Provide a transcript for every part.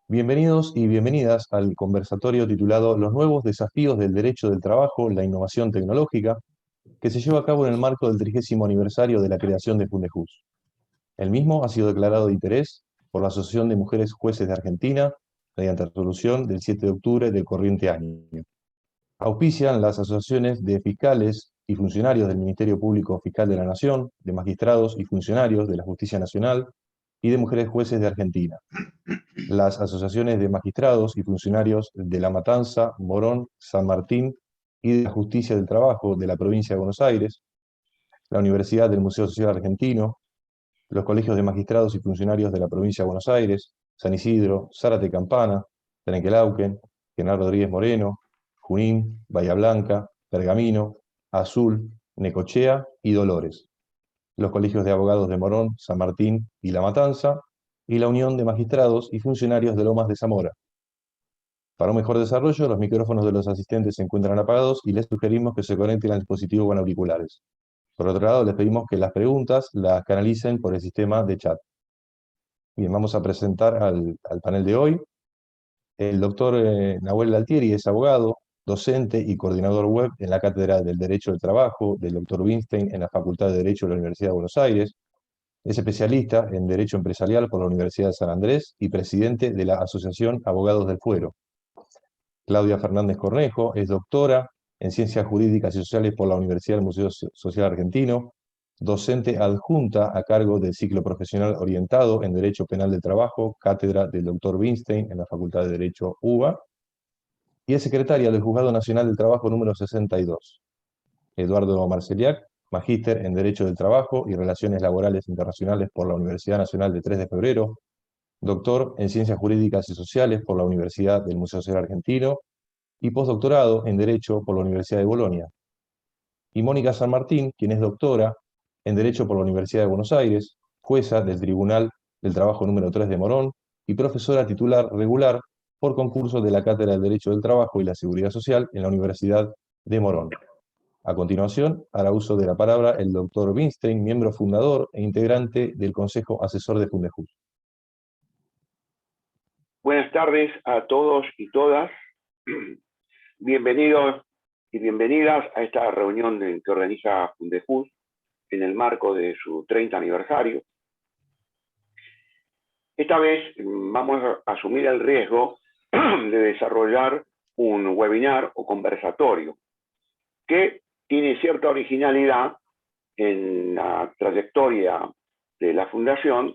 Bienvenidos y bienvenidas al conversatorio titulado Los nuevos desafíos del derecho del trabajo, la innovación tecnológica, que se lleva a cabo en el marco del 30º aniversario de la creación de Fundejus. El mismo ha sido declarado de interés por la Asociación de Mujeres Jueces de Argentina mediante resolución del 7 de octubre del corriente año. Auspician las asociaciones de fiscales y funcionarios del Ministerio Público Fiscal de la Nación, de magistrados y funcionarios de la Justicia Nacional y de mujeres jueces de Argentina, las asociaciones de magistrados y funcionarios de La Matanza, Morón, San Martín y de la Justicia del Trabajo de la provincia de Buenos Aires, la Universidad del Museo Social Argentino, los colegios de magistrados y funcionarios de la provincia de Buenos Aires, San Isidro, Zárate Campana, Trenquelauquen, General Rodríguez Moreno, Junín, Bahía Blanca, Pergamino, Azul, Necochea y Dolores, los colegios de abogados de Morón, San Martín y La Matanza, y la Unión de Magistrados y Funcionarios de Lomas de Zamora. Para un mejor desarrollo, los micrófonos de los asistentes se encuentran apagados y les sugerimos que se conecten al dispositivo con auriculares. Por otro lado, les pedimos que las preguntas las canalicen por el sistema de chat. Bien, vamos a presentar al panel de hoy. El doctor Nahuel Altieri es abogado, docente y coordinador web en la Cátedra del Derecho del Trabajo del Dr. Winstein en la Facultad de Derecho de la Universidad de Buenos Aires. Es especialista en Derecho Empresarial por la Universidad de San Andrés y presidente de la Asociación Abogados del Fuero. Claudia Fernández Cornejo es doctora en Ciencias Jurídicas y Sociales por la Universidad del Museo Social Argentino, docente adjunta a cargo del ciclo profesional orientado en Derecho Penal del Trabajo, cátedra del Dr. Winstein en la Facultad de Derecho UBA, y es secretaria del Juzgado Nacional del Trabajo número 62. Eduardo Marceliak, magíster en Derecho del Trabajo y Relaciones Laborales Internacionales por la Universidad Nacional de 3 de Febrero, doctor en Ciencias Jurídicas y Sociales por la Universidad del Museo Social Argentino y postdoctorado en Derecho por la Universidad de Bolonia. Y Mónica San Martín, quien es doctora en Derecho por la Universidad de Buenos Aires, jueza del Tribunal del Trabajo número 3 de Morón y profesora titular regular por concurso de la Cátedra del Derecho del Trabajo y la Seguridad Social en la Universidad de Morón. A continuación, hará uso de la palabra el doctor Winstein, miembro fundador e integrante del Consejo Asesor de Fundejus. Buenas tardes a todos y todas. Bienvenidos y bienvenidas a esta reunión que organiza Fundejus en el marco de su 30 aniversario. Esta vez vamos a asumir el riesgo de desarrollar un webinar o conversatorio que tiene cierta originalidad en la trayectoria de la Fundación,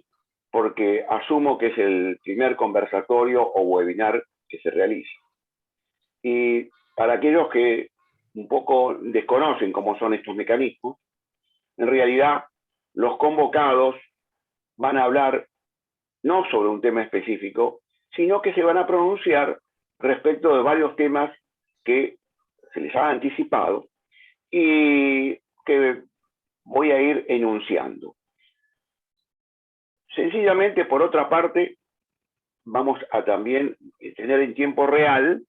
porque asumo que es el primer conversatorio o webinar que se realiza. Y para aquellos que un poco desconocen cómo son estos mecanismos, en realidad los convocados van a hablar no sobre un tema específico, sino que se van a pronunciar respecto de varios temas que se les ha anticipado y que voy a ir enunciando. Sencillamente, por otra parte, vamos a también tener en tiempo real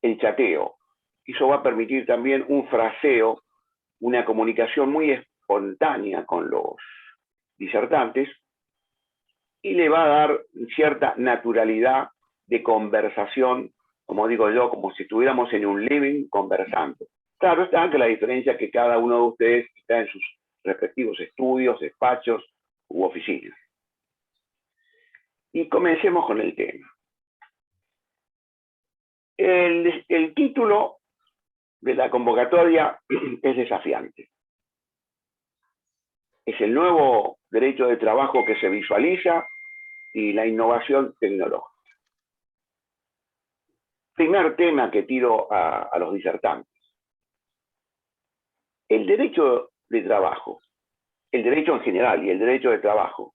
el chateo. Eso va a permitir también un fraseo, una comunicación muy espontánea con los disertantes y le va a dar cierta naturalidad de conversación, como digo yo, como si estuviéramos en un living conversando. Claro está que la diferencia es que cada uno de ustedes está en sus respectivos estudios, despachos u oficinas. Y comencemos con el tema. El título de la convocatoria es desafiante. Es el nuevo derecho de trabajo que se visualiza y la innovación tecnológica. Primer tema que tiro a los disertantes. El derecho de trabajo, el derecho en general y el derecho de trabajo,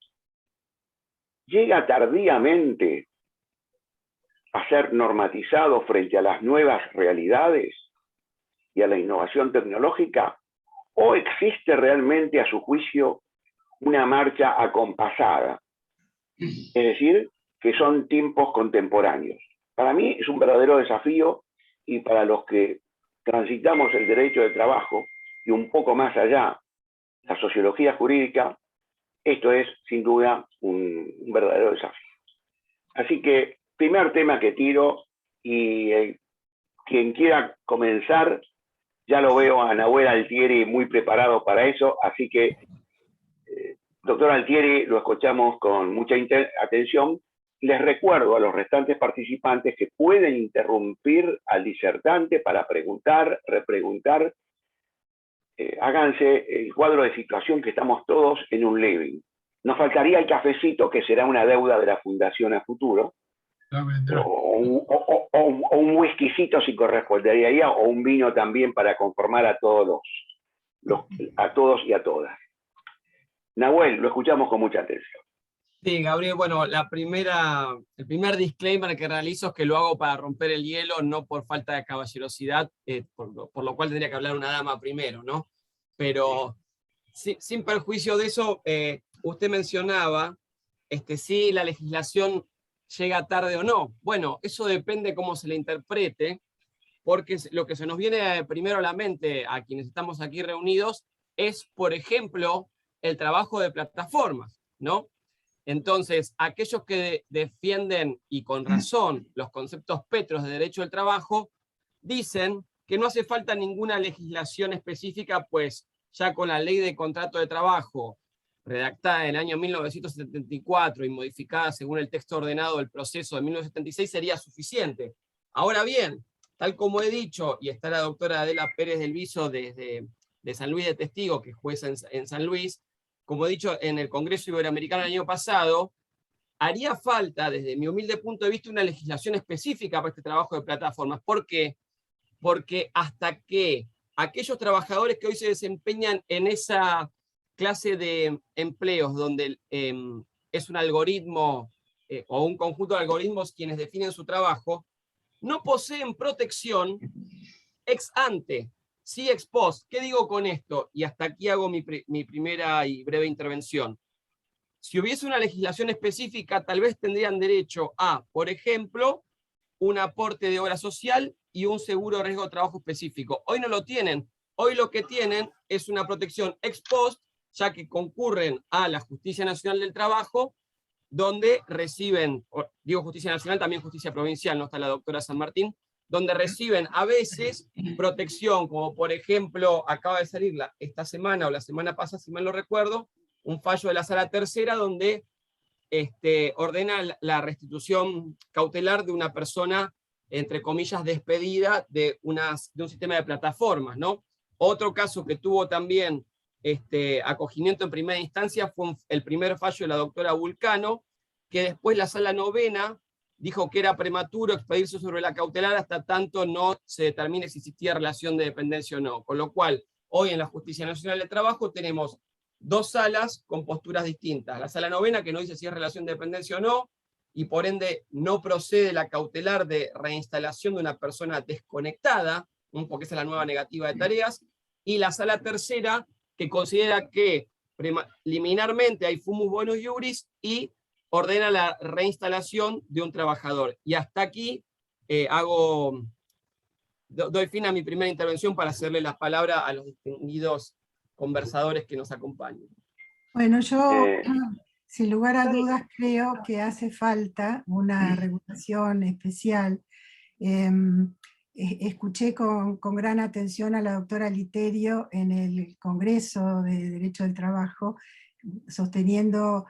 llega tardíamente a ser normatizado frente a las nuevas realidades y a la innovación tecnológica, o existe realmente a su juicio una marcha acompasada, es decir, que son tiempos contemporáneos. Para mí es un verdadero desafío y para los que transitamos el derecho de trabajo y un poco más allá, la sociología jurídica, esto es sin duda un verdadero desafío. Así que primer tema que tiro, y quien quiera comenzar, ya lo veo a Nahuel Altieri muy preparado para eso, así que, doctor Altieri, lo escuchamos con mucha atención. Les recuerdo a los restantes participantes que pueden interrumpir al disertante para preguntar, repreguntar. Háganse el cuadro de situación que estamos todos en un living. Nos faltaría el cafecito, que será una deuda de la Fundación a futuro, o un whiskycito si correspondería, o un vino también para conformar a todos a todos y a todas. Nahuel, lo escuchamos con mucha atención. Sí, Gabriel, bueno, el primer disclaimer que realizo es que lo hago para romper el hielo, no por falta de caballerosidad, por lo cual tendría que hablar una dama primero, ¿no? Pero sin perjuicio de eso, usted mencionaba si la legislación llega tarde o no. Bueno, eso depende cómo se le interprete, porque lo que se nos viene primero a la mente a quienes estamos aquí reunidos es, por ejemplo, el trabajo de plataformas, ¿no? Entonces, aquellos que defienden, y con razón, los conceptos petros de derecho del trabajo, dicen que no hace falta ninguna legislación específica, pues ya con la ley de contrato de trabajo, redactada en el año 1974 y modificada según el texto ordenado del proceso de 1976, sería suficiente. Ahora bien, tal como he dicho, y está la doctora Adela Pérez del Viso de San Luis de Testigo, que es jueza en San Luis, como he dicho en el Congreso Iberoamericano el año pasado, haría falta, desde mi humilde punto de vista, una legislación específica para este trabajo de plataformas. ¿Por qué? Porque hasta que aquellos trabajadores que hoy se desempeñan en esa clase de empleos donde es un algoritmo o un conjunto de algoritmos quienes definen su trabajo, no poseen protección ex ante, sí ex post. ¿Qué digo con esto? Y hasta aquí hago mi primera y breve intervención. Si hubiese una legislación específica, tal vez tendrían derecho a, por ejemplo, un aporte de obra social y un seguro de riesgo de trabajo específico. Hoy no lo tienen. Hoy lo que tienen es una protección ex post, ya que concurren a la Justicia Nacional del Trabajo, donde reciben, digo Justicia Nacional, también Justicia Provincial, no está la doctora San Martín, donde reciben a veces protección, como por ejemplo, acaba de salir esta semana o la semana pasada, si mal no recuerdo, un fallo de la Sala Tercera donde ordena la restitución cautelar de una persona, entre comillas, despedida de un sistema de plataformas, ¿no? Otro caso que tuvo también acogimiento en primera instancia fue el primer fallo de la doctora Vulcano, que después la Sala Novena dijo que era prematuro expedirse sobre la cautelar hasta tanto no se determine si existía relación de dependencia o no. Con lo cual, hoy en la Justicia Nacional de Trabajo tenemos dos salas con posturas distintas. La Sala Novena, que no dice si es relación de dependencia o no, y por ende no procede la cautelar de reinstalación de una persona desconectada, porque esa es la nueva negativa de tareas, y la Sala Tercera, que considera que preliminarmente hay fumus bonus iuris y ordena la reinstalación de un trabajador. Y hasta aquí doy fin a mi primera intervención para hacerle las palabras a los distinguidos conversadores que nos acompañan. Bueno, yo sin lugar a dudas creo que hace falta una regulación especial. Escuché con gran atención a la doctora Literio en el Congreso de Derecho del Trabajo, sosteniendo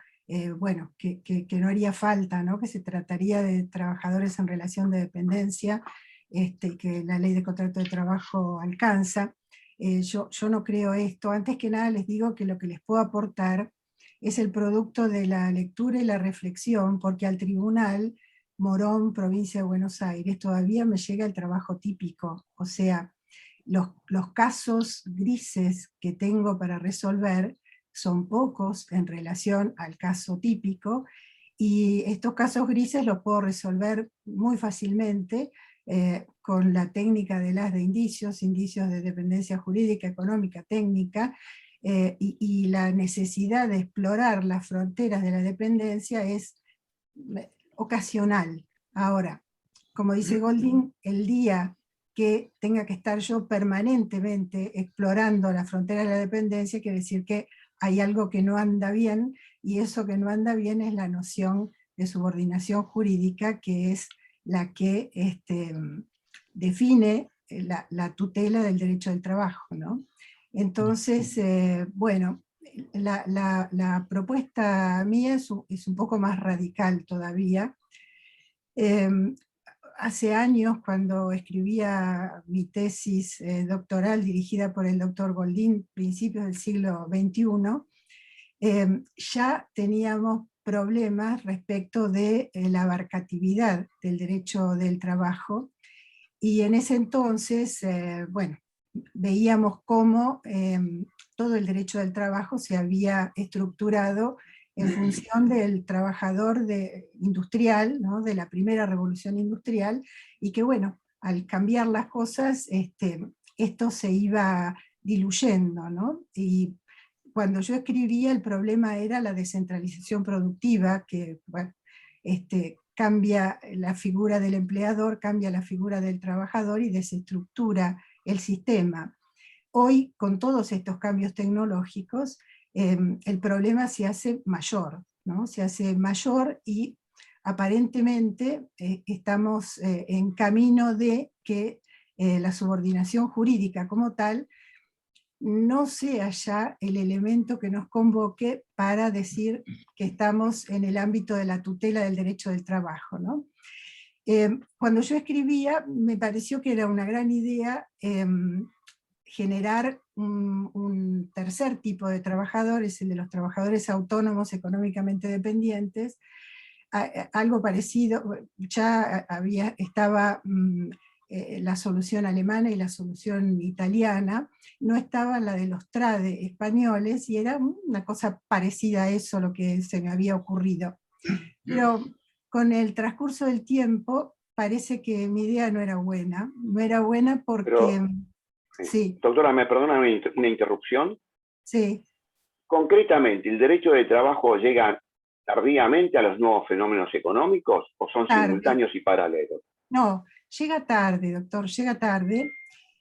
bueno, que no haría falta, ¿no? Que se trataría de trabajadores en relación de dependencia, que la ley de contrato de trabajo alcanza. Yo no creo esto. Antes que nada les digo que lo que les puedo aportar es el producto de la lectura y la reflexión, porque al tribunal Morón, provincia de Buenos Aires, todavía me llega el trabajo típico. O sea, los casos grises que tengo para resolver son pocos en relación al caso típico, y estos casos grises los puedo resolver muy fácilmente con la técnica de las de indicios de dependencia jurídica, económica, técnica, y la necesidad de explorar las fronteras de la dependencia es ocasional. Ahora, como dice Golding, el día que tenga que estar yo permanentemente explorando la frontera de la dependencia, quiere decir que hay algo que no anda bien, y eso que no anda bien es la noción de subordinación jurídica, que es la que define la tutela del derecho del trabajo, ¿no? Entonces, bueno, la propuesta mía es un poco más radical todavía. Hace años, cuando escribía mi tesis doctoral dirigida por el doctor Goldin, principios del siglo XXI, ya teníamos problemas respecto de la abarcatividad del derecho del trabajo, y en ese entonces, bueno, veíamos cómo todo el derecho del trabajo se había estructurado en función del trabajador industrial, ¿no? De la primera revolución industrial, y que bueno, al cambiar las cosas, esto se iba diluyendo, ¿no? Y cuando yo escribía, el problema era la descentralización productiva, que bueno, cambia la figura del empleador, cambia la figura del trabajador y desestructura el sistema. Hoy, con todos estos cambios tecnológicos, el problema se hace mayor, ¿no? Se hace mayor, y aparentemente estamos en camino de que la subordinación jurídica como tal no sea ya el elemento que nos convoque para decir que estamos en el ámbito de la tutela del derecho del trabajo, ¿no? Cuando yo escribía, me pareció que era una gran idea generar un tercer tipo de trabajadores, el de los trabajadores autónomos económicamente dependientes. Algo parecido, ya estaba la solución alemana y la solución italiana, no estaba la de los trade españoles, y era una cosa parecida a eso lo que se me había ocurrido. Pero con el transcurso del tiempo parece que mi idea no era buena. No era buena porque... Pero, sí. Doctora, ¿me perdona una interrupción? Sí. Concretamente, ¿el derecho de trabajo llega tardíamente a los nuevos fenómenos económicos o son simultáneos y paralelos? No, llega tarde, doctor, llega tarde.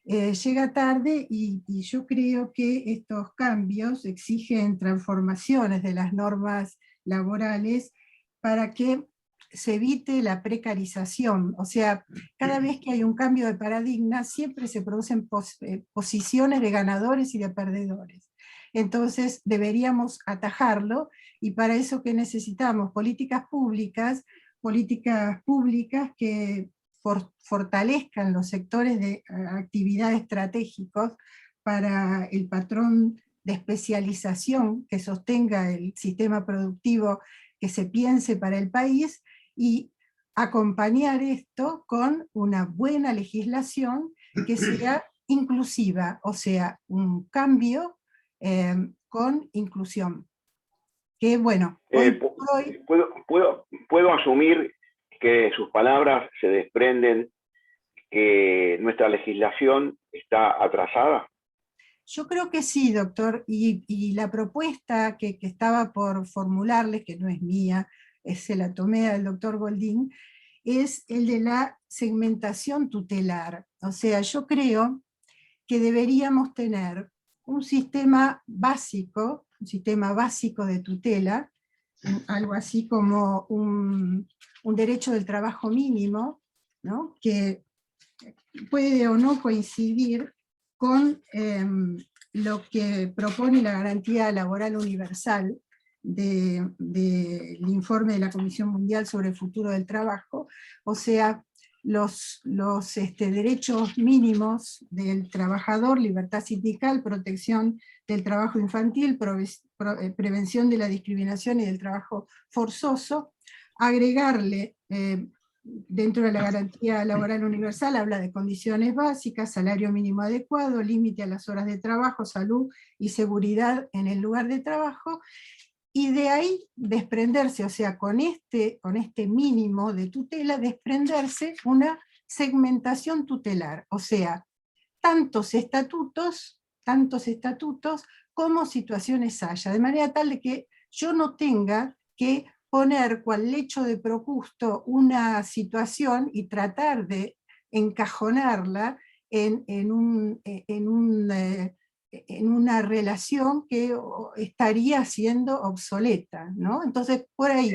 Llega tarde, y yo creo que estos cambios exigen transformaciones de las normas laborales para que se evite la precarización. O sea, cada vez que hay un cambio de paradigma, siempre se producen posiciones de ganadores y de perdedores. Entonces deberíamos atajarlo, y para eso que necesitamos políticas públicas que fortalezcan los sectores de actividad estratégicos para el patrón de especialización que sostenga el sistema productivo que se piense para el país, y acompañar esto con una buena legislación que sea inclusiva, o sea, un cambio con inclusión. Que bueno, hoy por hoy... ¿Puedo asumir que de sus palabras se desprenden que nuestra legislación está atrasada? Yo creo que sí, doctor, y la propuesta que estaba por formularles, que no es mía, se la tomé al doctor Goldin, es el de la segmentación tutelar. O sea, yo creo que deberíamos tener un sistema básico de tutela, algo así como un derecho del trabajo mínimo, ¿no? Que puede o no coincidir con lo que propone la garantía laboral universal del informe de la Comisión Mundial sobre el futuro del trabajo, o sea, los derechos mínimos del trabajador, libertad sindical, protección del trabajo infantil, prevención de la discriminación y del trabajo forzoso, agregarle dentro de la garantía laboral universal, habla de condiciones básicas, salario mínimo adecuado, límite a las horas de trabajo, salud y seguridad en el lugar de trabajo, y de ahí desprenderse, o sea, con este mínimo de tutela, desprenderse una segmentación tutelar, o sea, tantos estatutos como situaciones haya, de manera tal de que yo no tenga que poner cual lecho de Procusto una situación y tratar de encajonarla en una relación que estaría siendo obsoleta, ¿no? Entonces, por ahí,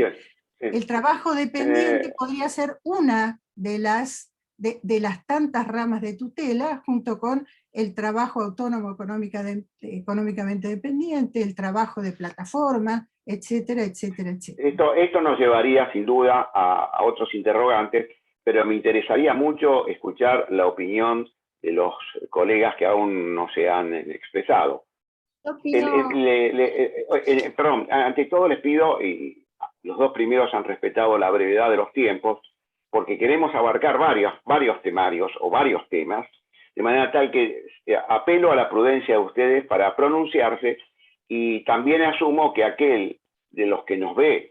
El trabajo dependiente podría ser una de las tantas ramas de tutela, junto con el trabajo autónomo económicamente dependiente, el trabajo de plataforma, etcétera, etcétera, etcétera. Esto nos llevaría sin duda a otros interrogantes, pero me interesaría mucho escuchar la opinión de los colegas que aún no se han expresado. Perdón, ante todo les pido, y los dos primeros han respetado la brevedad de los tiempos, porque queremos abarcar varios temarios o varios temas, de manera tal que apelo a la prudencia de ustedes para pronunciarse, y también asumo que aquel de los que nos ve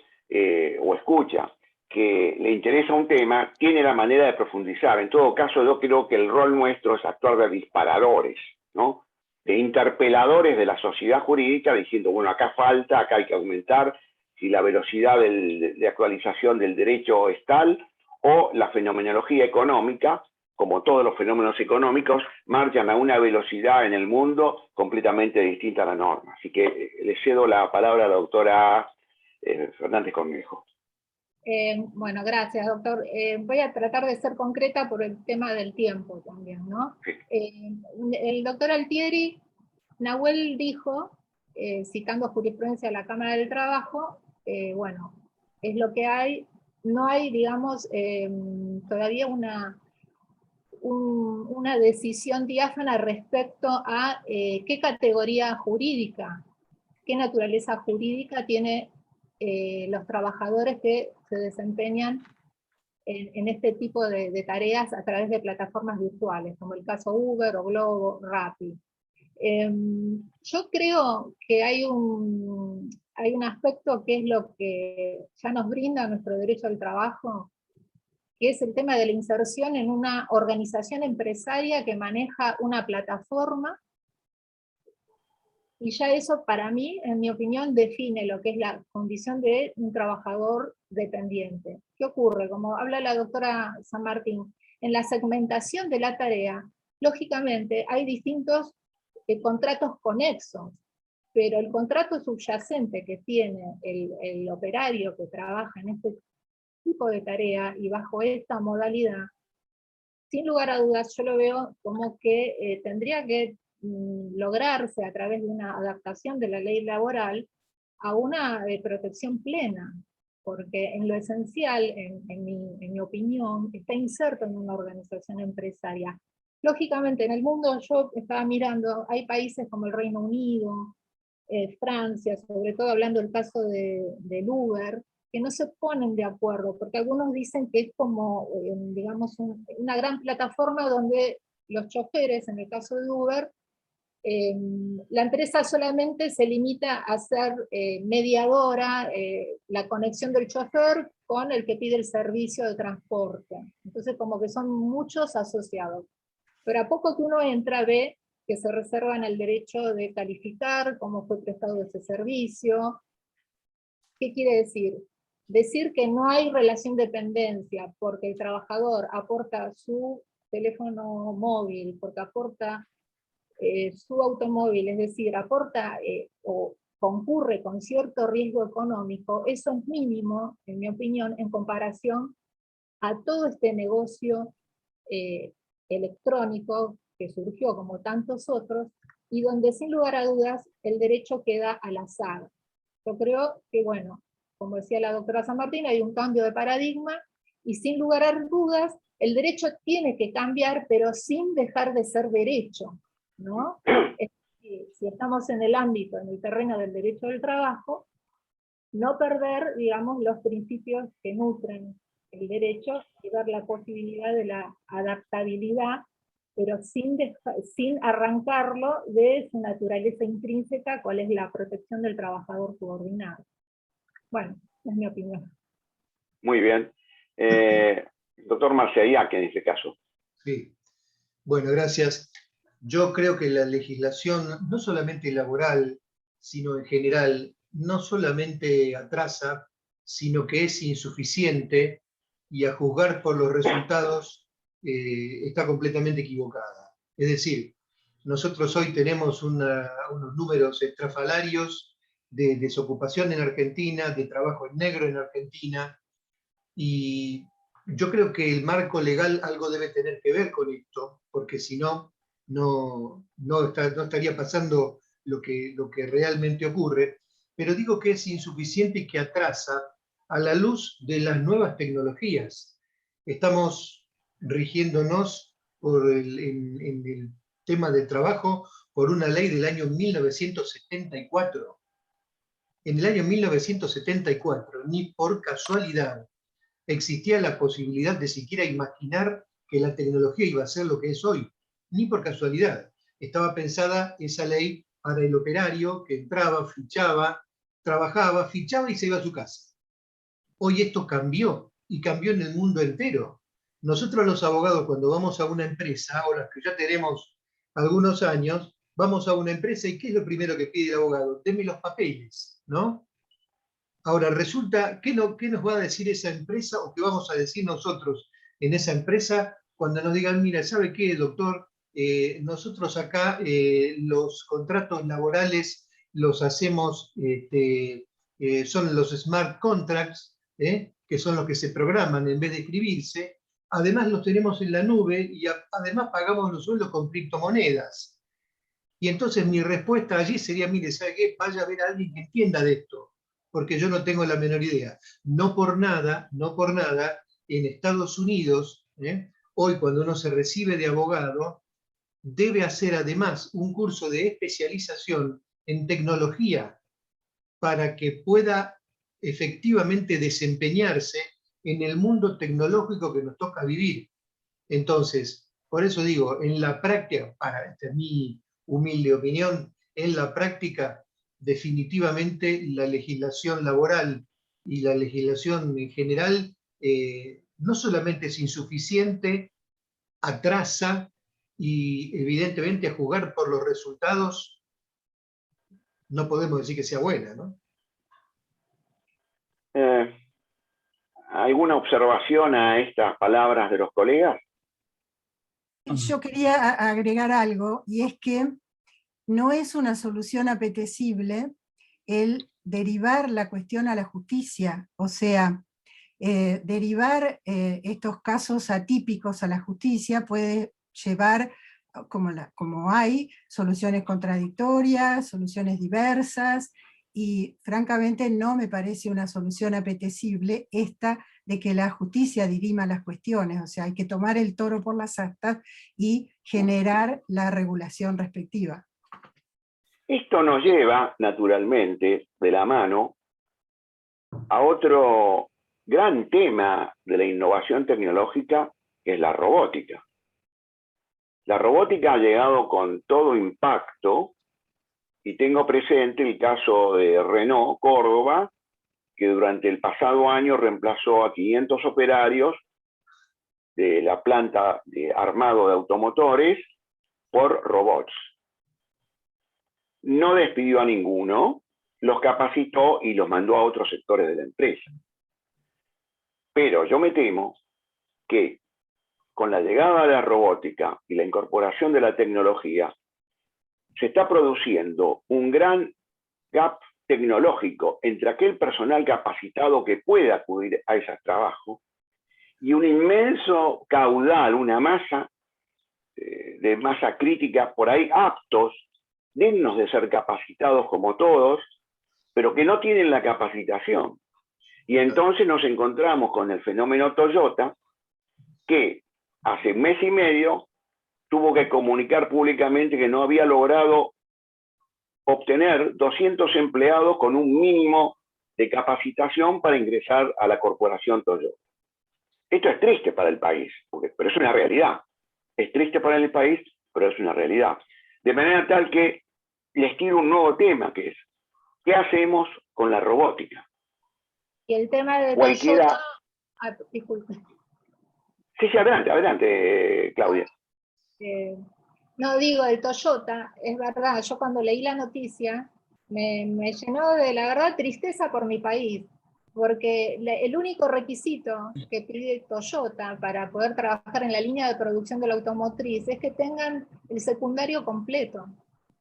o escucha que le interesa un tema, tiene la manera de profundizar. En todo caso, yo creo que el rol nuestro es actuar de disparadores, ¿no?, de interpeladores de la sociedad jurídica, diciendo, bueno, acá falta, acá hay que aumentar, si la velocidad de actualización del derecho es tal, o la fenomenología económica, como todos los fenómenos económicos, marchan a una velocidad en el mundo completamente distinta a la norma. Así que le cedo la palabra a la doctora Fernández Cornejo. Bueno, gracias, doctor. Voy a tratar de ser concreta por el tema del tiempo también, ¿no? Sí. El doctor Altieri, Nahuel dijo, citando jurisprudencia de la Cámara del Trabajo, bueno, es lo que hay, no hay, digamos, todavía una decisión diáfana respecto a qué categoría jurídica, qué naturaleza jurídica tiene los trabajadores que se desempeñan en este tipo de tareas a través de plataformas virtuales, como el caso Uber o Globo, Rappi. Yo creo que hay un aspecto que es lo que ya nos brinda nuestro derecho al trabajo, que es el tema de la inserción en una organización empresaria que maneja una plataforma, y ya eso para mí, en mi opinión, define lo que es la condición de un trabajador dependiente. ¿Qué ocurre? Como habla la doctora San Martín, en la segmentación de la tarea, lógicamente hay distintos contratos conexos, pero el contrato subyacente que tiene el operario que trabaja en este tipo de tarea y bajo esta modalidad, sin lugar a dudas yo lo veo como que tendría que lograrse a través de una adaptación de la ley laboral a una protección plena, porque en lo esencial, en mi opinión, está inserto en una organización empresaria. Lógicamente en el mundo, yo estaba mirando, hay países como el Reino Unido, Francia, sobre todo hablando del caso del Uber, que no se ponen de acuerdo, porque algunos dicen que es como, digamos, una gran plataforma donde los choferes, en el caso de Uber, la empresa solamente se limita a ser mediadora, la conexión del chofer con el que pide el servicio de transporte. Entonces como que son muchos asociados. Pero a poco que uno entra ve que se reservan el derecho de calificar cómo fue prestado ese servicio. ¿Qué quiere decir? Decir que no hay relación de dependencia porque el trabajador aporta su teléfono móvil, porque aporta su automóvil, es decir, aporta o concurre con cierto riesgo económico, eso es mínimo, en mi opinión, en comparación a todo este negocio electrónico que surgió como tantos otros, y donde sin lugar a dudas el derecho queda al azar. Yo creo que, bueno, como decía la doctora San Martín, hay un cambio de paradigma, y sin lugar a dudas, el derecho tiene que cambiar, pero sin dejar de ser derecho, ¿no? Es decir, si estamos en el ámbito, en el terreno del derecho del trabajo, no perder, digamos, los principios que nutren el derecho y dar la posibilidad de la adaptabilidad, pero sin arrancarlo de su naturaleza intrínseca, cuál es la protección del trabajador subordinado. Bueno, es mi opinión. Muy bien. Doctor Marciayaque, en este caso. Sí. Bueno, gracias. Yo creo que la legislación, no solamente laboral, sino en general, no solamente atrasa, sino que es insuficiente, y a juzgar por los resultados está completamente equivocada. Es decir, nosotros hoy tenemos unos números estrafalarios de desocupación en Argentina, de trabajo en negro en Argentina, y yo creo que el marco legal algo debe tener que ver con esto, porque si no, no estaría pasando lo que realmente ocurre, pero digo que es insuficiente y que atrasa a la luz de las nuevas tecnologías. Estamos rigiéndonos en el tema del trabajo por una ley del año 1974. En el año 1974, ni por casualidad, existía la posibilidad de siquiera imaginar que la tecnología iba a ser lo que es hoy. Ni por casualidad. Estaba pensada esa ley para el operario que entraba, fichaba, trabajaba, fichaba y se iba a su casa. Hoy esto cambió, y cambió en el mundo entero. Nosotros los abogados, cuando vamos a una empresa, o los que ya tenemos algunos años, vamos a una empresa y ¿qué es lo primero que pide el abogado? Deme los papeles, ¿no? Ahora, resulta, ¿qué nos va a decir esa empresa o qué vamos a decir nosotros en esa empresa cuando nos digan, mira, ¿sabe qué, doctor? Nosotros acá los contratos laborales los hacemos, son los smart contracts, que son los que se programan en vez de escribirse. Además los tenemos en la nube y además pagamos los sueldos con criptomonedas. Y entonces mi respuesta allí sería, mire, ¿sabe qué? Vaya a ver a alguien que entienda de esto, porque yo no tengo la menor idea. No por nada, en Estados Unidos, hoy cuando uno se recibe de abogado, debe hacer además un curso de especialización en tecnología para que pueda efectivamente desempeñarse en el mundo tecnológico que nos toca vivir. Entonces, por eso digo, en la práctica, esta es mi humilde opinión, en la práctica definitivamente la legislación laboral y la legislación en general no solamente es insuficiente, atrasa y evidentemente a jugar por los resultados no podemos decir que sea buena, ¿no? ¿Alguna observación a estas palabras de los colegas? Yo quería agregar algo, y es que no es una solución apetecible el derivar la cuestión a la justicia, o sea, derivar estos casos atípicos a la justicia puede llevar, como hay, soluciones contradictorias, soluciones diversas, y francamente no me parece una solución apetecible esta de que la justicia dirima las cuestiones, o sea, hay que tomar el toro por las astas y generar la regulación respectiva. Esto nos lleva, naturalmente, de la mano a otro gran tema de la innovación tecnológica, que es la robótica. La robótica ha llegado con todo impacto, y tengo presente el caso de Renault Córdoba, que durante el pasado año reemplazó a 500 operarios de la planta de armado de automotores por robots. No despidió a ninguno, los capacitó y los mandó a otros sectores de la empresa. Pero yo me temo que con la llegada de la robótica y la incorporación de la tecnología, se está produciendo un gran gap tecnológico entre aquel personal capacitado que puede acudir a esos trabajos y un inmenso caudal, una masa de masa crítica por ahí aptos, dignos de ser capacitados como todos, pero que no tienen la capacitación. Y entonces nos encontramos con el fenómeno Toyota, que hace un mes y medio tuvo que comunicar públicamente que no había logrado obtener 200 empleados con un mínimo de capacitación para ingresar a la corporación Toyota. Esto es triste para el país, pero es una realidad. Es triste para el país, pero es una realidad. De manera tal que les tiro un nuevo tema, que es, ¿qué hacemos con la robótica? Y el tema de Cualquiera... Toyota... disculpe. Sí, adelante, Claudia. No, digo, el Toyota, es verdad, yo cuando leí la noticia me llenó de, la verdad, tristeza por mi país, porque el único requisito que pide Toyota para poder trabajar en la línea de producción de la automotriz es que tengan el secundario completo.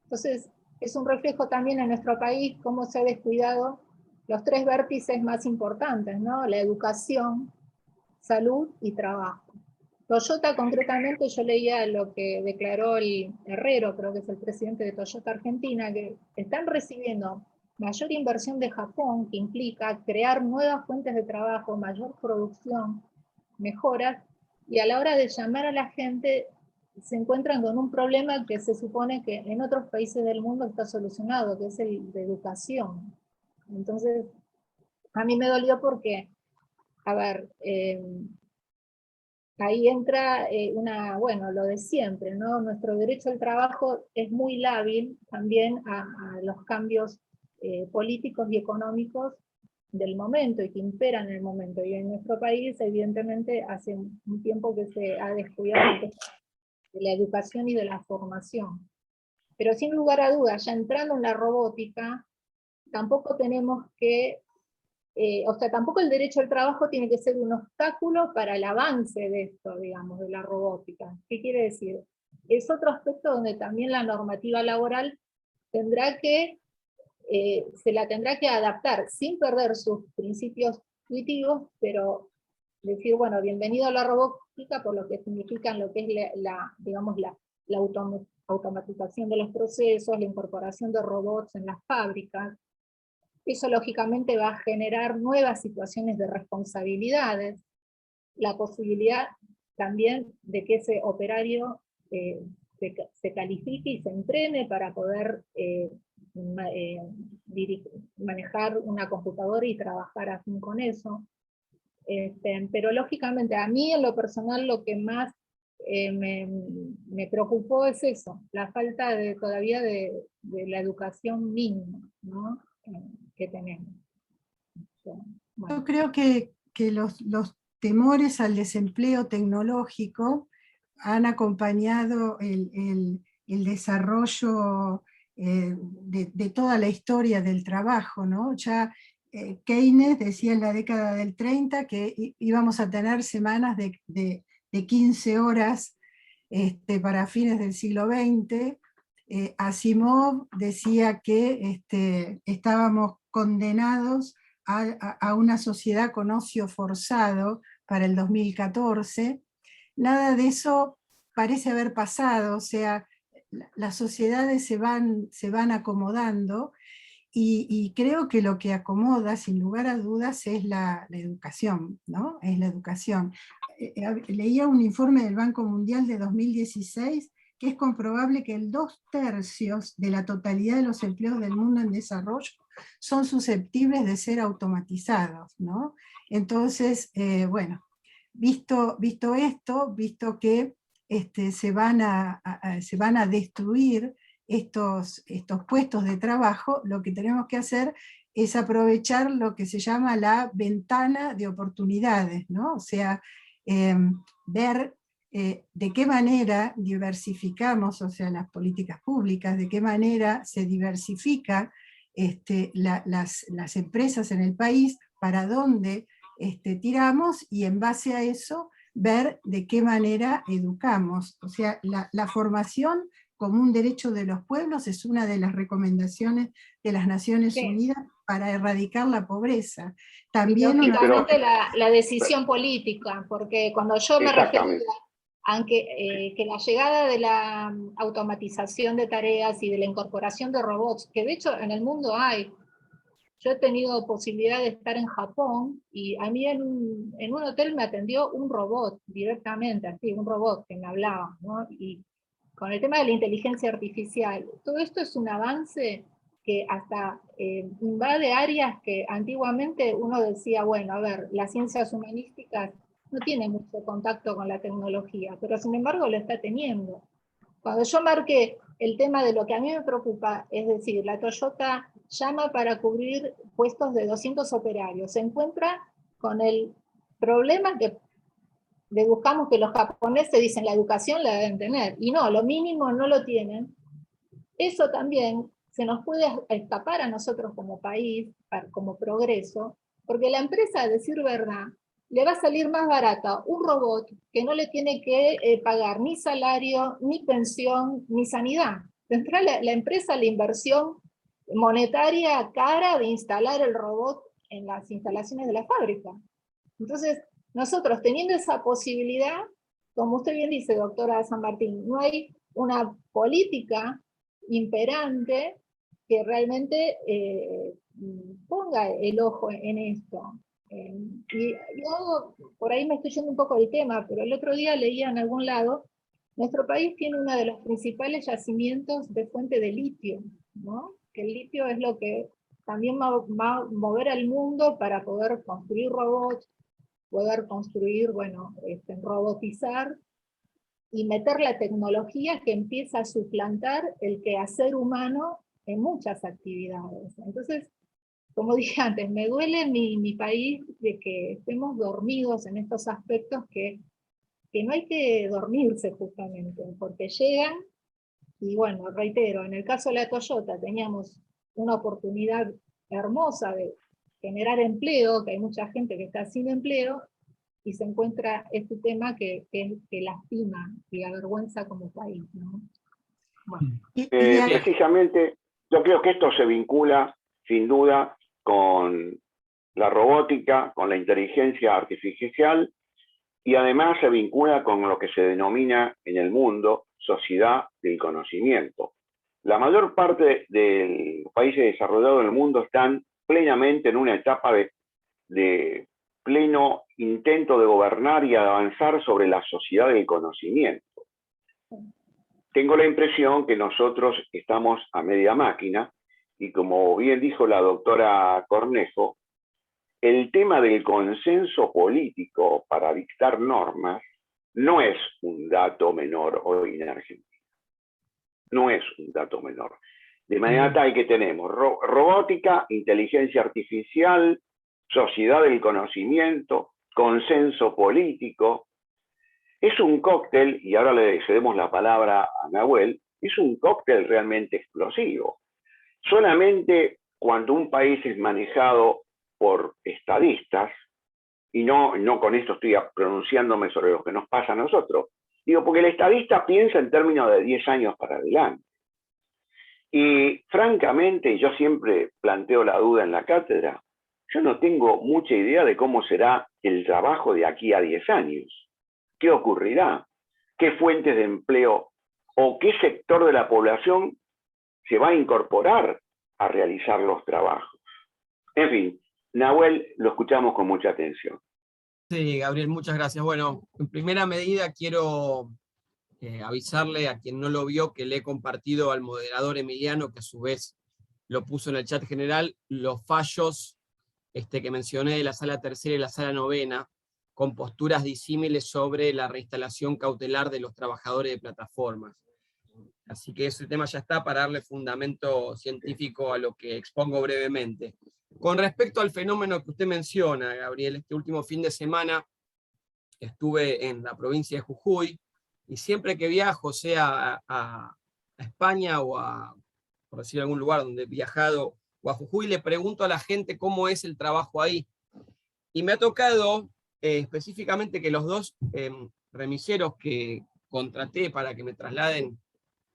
Entonces, es un reflejo también en nuestro país cómo se ha descuidado los 3 vértices más importantes, ¿no? La educación, salud y trabajo. Toyota concretamente, yo leía lo que declaró el Herrero, creo que es el presidente de Toyota Argentina, que están recibiendo mayor inversión de Japón, que implica crear nuevas fuentes de trabajo, mayor producción, mejoras, y a la hora de llamar a la gente se encuentran con un problema que se supone que en otros países del mundo está solucionado, que es el de educación. Entonces, a mí me dolió porque, a ver, ahí entra bueno, lo de siempre, ¿no? Nuestro derecho al trabajo es muy lábil también a los cambios políticos y económicos del momento y que imperan en el momento. Y en nuestro país, evidentemente, hace un tiempo que se ha descuidado de la educación y de la formación. Pero sin lugar a dudas, ya entrando en la robótica, tampoco tenemos que, o sea, tampoco el derecho al trabajo tiene que ser un obstáculo para el avance de esto, digamos, de la robótica. ¿Qué quiere decir? Es otro aspecto donde también la normativa laboral tendrá que, se la tendrá que adaptar sin perder sus principios intuitivos, pero decir, bueno, bienvenido a la robótica por lo que significan lo que es digamos, la automatización de los procesos, la incorporación de robots en las fábricas. Eso lógicamente va a generar nuevas situaciones de responsabilidades, la posibilidad también de que ese operario se califique y se entrene para poder manejar una computadora y trabajar así con eso. Pero lógicamente a mí en lo personal lo que más me preocupó es eso, la falta todavía de la educación mínima, ¿no? Que tenemos. Bueno. Yo creo que los temores al desempleo tecnológico han acompañado el desarrollo de toda la historia del trabajo, ¿no? Ya Keynes decía en la década del 30 que íbamos a tener semanas de 15 horas para fines del siglo XX. Asimov decía que estábamos condenados a una sociedad con ocio forzado para el 2014. Nada de eso parece haber pasado, o sea, las sociedades se van acomodando, y creo que lo que acomoda, sin lugar a dudas, es la educación, ¿no? Es la educación. Leía un informe del Banco Mundial de 2016 que es comprobable que el 2/3 de la totalidad de los empleos del mundo en desarrollo son susceptibles de ser automatizados, ¿no? Entonces, bueno, visto esto, visto que se van a destruir estos puestos de trabajo, lo que tenemos que hacer es aprovechar lo que se llama la ventana de oportunidades, ¿no? O sea, ver de qué manera diversificamos, o sea, las políticas públicas, de qué manera se diversifica las empresas en el país, para dónde tiramos, y en base a eso ver de qué manera educamos. O sea, la formación como un derecho de los pueblos es una de las recomendaciones de las Naciones Unidas para erradicar la pobreza. También lógicamente la decisión política, porque cuando yo me refiero que la llegada de la automatización de tareas y de la incorporación de robots, que de hecho en el mundo hay, yo he tenido posibilidad de estar en Japón, y a mí en un hotel me atendió un robot directamente, así, un robot que me hablaba, ¿no? Y con el tema de la inteligencia artificial, todo esto es un avance que hasta invade áreas que antiguamente uno decía, bueno, a ver, las ciencias humanísticas no tienen mucho contacto con la tecnología, pero sin embargo lo está teniendo. Cuando yo marqué el tema de lo que a mí me preocupa, es decir, la Toyota llama para cubrir puestos de 200 operarios, se encuentra con el problema que deduzcamos que los japoneses dicen la educación la deben tener, y no, lo mínimo no lo tienen. Eso también se nos puede escapar a nosotros como país, como progreso, porque la empresa, a decir verdad, le va a salir más barata un robot que no le tiene que pagar ni salario, ni pensión, ni sanidad. tendrá la empresa la inversión monetaria cara de instalar el robot en las instalaciones de la fábrica. Entonces, nosotros teniendo esa posibilidad, como usted bien dice, doctora San Martín, no hay una política imperante que realmente ponga el ojo en esto. Y yo por ahí me estoy yendo un poco del tema, pero el otro día leía en algún lado, nuestro país tiene uno de los principales yacimientos de fuente de litio, ¿no? Que el litio es lo que también va a mover al mundo para poder construir robots, poder construir, bueno, robotizar y meter la tecnología que empieza a suplantar el quehacer humano en muchas actividades. Entonces, como dije antes, me duele mi país de que estemos dormidos en estos aspectos que no hay que dormirse justamente, porque llegan, y bueno, reitero, en el caso de la Toyota teníamos una oportunidad hermosa de generar empleo, que hay mucha gente que está sin empleo, y se encuentra este tema que lastima y avergüenza como país, ¿no? Bueno. Precisamente, yo creo que esto se vincula, sin duda, con la robótica, con la inteligencia artificial, y además se vincula con lo que se denomina en el mundo sociedad del conocimiento. La mayor parte de los países desarrollados del mundo están plenamente en una etapa de pleno intento de gobernar y avanzar sobre la sociedad del conocimiento. Tengo la impresión que nosotros estamos a media máquina, y como bien dijo la doctora Cornejo, el tema del consenso político para dictar normas no es un dato menor hoy en Argentina. No es un dato menor. De manera tal que tenemos robótica, inteligencia artificial, sociedad del conocimiento, consenso político. Es un cóctel, y ahora le cedemos la palabra a Nahuel, es un cóctel realmente explosivo. Solamente cuando un país es manejado por estadistas, y no con esto estoy pronunciándome sobre lo que nos pasa a nosotros, digo, porque el estadista piensa en términos de 10 años para adelante. Y francamente, yo siempre planteo la duda en la cátedra, yo no tengo mucha idea de cómo será el trabajo de aquí a 10 años. ¿Qué ocurrirá? ¿Qué fuentes de empleo o qué sector de la población se va a incorporar a realizar los trabajos? En fin, Nahuel, lo escuchamos con mucha atención. Sí, Gabriel, muchas gracias. Bueno, en primera medida quiero avisarle a quien no lo vio que le he compartido al moderador Emiliano, que a su vez lo puso en el chat general, los fallos que mencioné de la sala tercera y la sala novena, con posturas disímiles sobre la reinstalación cautelar de los trabajadores de plataformas. Así que ese tema ya está para darle fundamento científico a lo que expongo brevemente. Con respecto al fenómeno que usted menciona, Gabriel, este último fin de semana estuve en la provincia de Jujuy, y siempre que viajo, sea a España o por decir algún lugar donde he viajado, o a Jujuy, le pregunto a la gente cómo es el trabajo ahí. Y me ha tocado específicamente que los dos remiseros que contraté para que me trasladen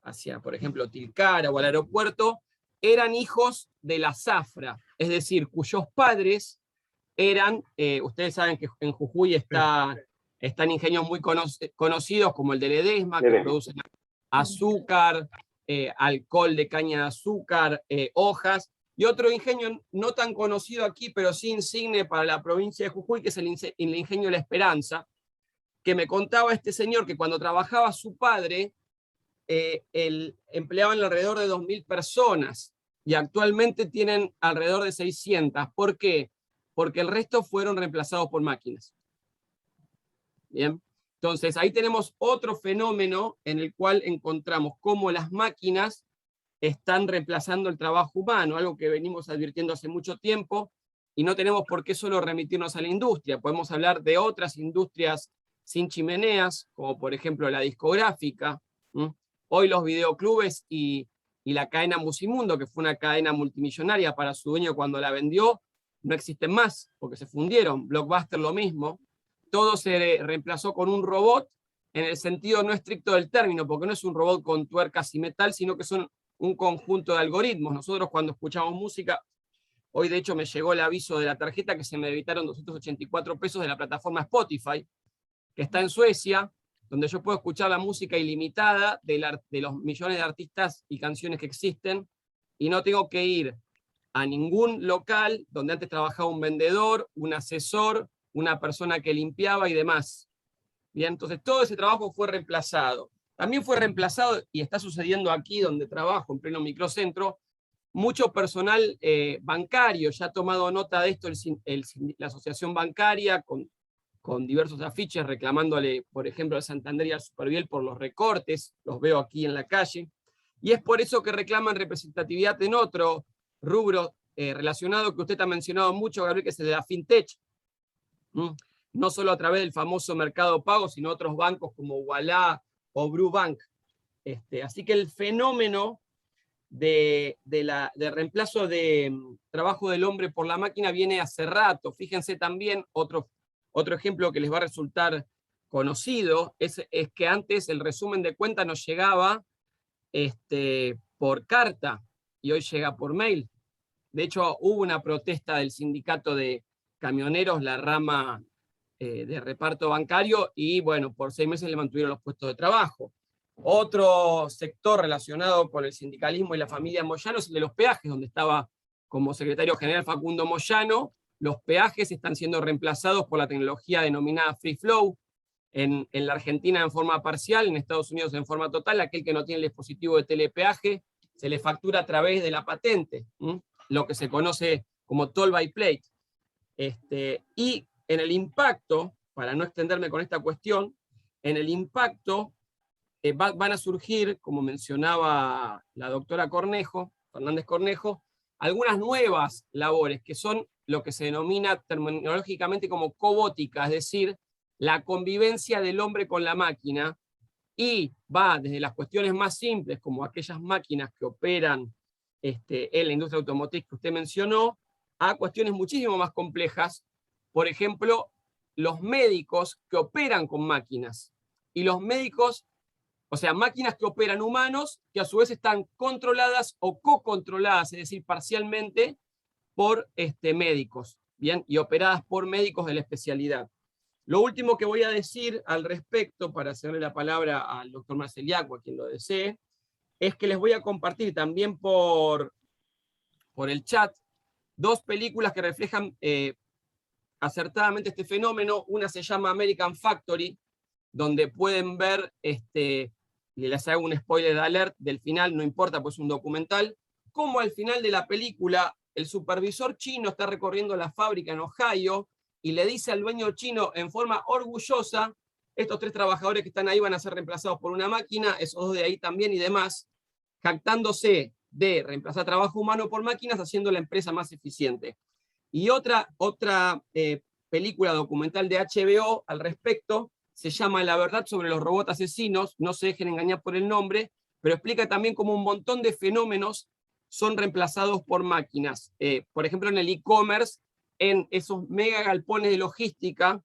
hacia, por ejemplo, Tilcara o al aeropuerto, eran hijos de la zafra, es decir, cuyos padres eran, ustedes saben que en Jujuy están ingenios muy conocidos como el de Ledesma, que producen azúcar, alcohol de caña de azúcar, hojas, y otro ingenio no tan conocido aquí, pero sí insigne para la provincia de Jujuy, que es el ingenio La Esperanza, que me contaba este señor que cuando trabajaba su padre, empleaban alrededor de 2.000 personas, y actualmente tienen alrededor de 600. ¿Por qué? Porque el resto fueron reemplazados por máquinas. Bien, entonces ahí tenemos otro fenómeno en el cual encontramos cómo las máquinas están reemplazando el trabajo humano, algo que venimos advirtiendo hace mucho tiempo, y no tenemos por qué solo remitirnos a la industria, podemos hablar de otras industrias sin chimeneas, como por ejemplo la discográfica. Hoy los videoclubes y la cadena Musimundo, que fue una cadena multimillonaria para su dueño cuando la vendió, no existen más, porque se fundieron. Blockbuster lo mismo. Todo se reemplazó con un robot, en el sentido no estricto del término, porque no es un robot con tuercas y metal, sino que son un conjunto de algoritmos. Nosotros cuando escuchamos música, hoy de hecho me llegó el aviso de la tarjeta que se me debitaron 284 pesos de la plataforma Spotify, que está en Suecia, donde yo puedo escuchar la música ilimitada de los millones de artistas y canciones que existen, y no tengo que ir a ningún local donde antes trabajaba un vendedor, un asesor, una persona que limpiaba y demás. Bien, entonces todo ese trabajo fue reemplazado. También fue reemplazado, y está sucediendo aquí donde trabajo, en pleno microcentro, mucho personal bancario. Ya ha tomado nota de esto la asociación bancaria con diversos afiches reclamándole, por ejemplo, al Santander y al Superviel por los recortes, los veo aquí en la calle, y es por eso que reclaman representatividad en otro rubro relacionado que usted ha mencionado mucho, Gabriel, que es el de la FinTech. No solo a través del famoso Mercado Pago, sino otros bancos como Ualá o Brubank. Así que el fenómeno de reemplazo de trabajo del hombre por la máquina viene hace rato. Fíjense también, otro ejemplo que les va a resultar conocido, es que antes el resumen de cuenta nos llegaba por carta, y hoy llega por mail. De hecho, hubo una protesta del sindicato de camioneros, la rama de reparto bancario, y bueno, por 6 meses le mantuvieron los puestos de trabajo. Otro sector relacionado con el sindicalismo y la familia Moyano es el de los peajes, donde estaba como secretario general Facundo Moyano. Los peajes están siendo reemplazados por la tecnología denominada Free Flow, en la Argentina en forma parcial, en Estados Unidos en forma total. Aquel que no tiene el dispositivo de telepeaje se le factura a través de la patente, lo que se conoce como toll by plate. Y en el impacto, para no extenderme con esta cuestión, en el impacto van a surgir, como mencionaba la doctora Fernández Cornejo, algunas nuevas labores que son lo que se denomina terminológicamente como cobótica, es decir, la convivencia del hombre con la máquina, y va desde las cuestiones más simples, como aquellas máquinas que operan en la industria automotriz que usted mencionó, a cuestiones muchísimo más complejas. Por ejemplo, los médicos que operan con máquinas, y los médicos, o sea, máquinas que operan humanos, que a su vez están controladas o co-controladas, es decir, parcialmente, por médicos, ¿bien? Y operadas por médicos de la especialidad. Lo último que voy a decir al respecto, para cederle la palabra al doctor Marceliaco, a quien lo desee, es que les voy a compartir también por el chat 2 películas que reflejan acertadamente este fenómeno. Una se llama American Factory, donde pueden ver, y les hago un spoiler alert del final, no importa, pues es un documental, cómo al final de la película el supervisor chino está recorriendo la fábrica en Ohio y le dice al dueño chino en forma orgullosa: estos 3 trabajadores que están ahí van a ser reemplazados por una máquina, esos 2 de ahí también y demás, jactándose de reemplazar trabajo humano por máquinas, haciendo la empresa más eficiente. Y otra película documental de HBO al respecto se llama La verdad sobre los robots asesinos. No se dejen engañar por el nombre, pero explica también cómo un montón de fenómenos son reemplazados por máquinas. Por ejemplo, en el e-commerce, en esos mega galpones de logística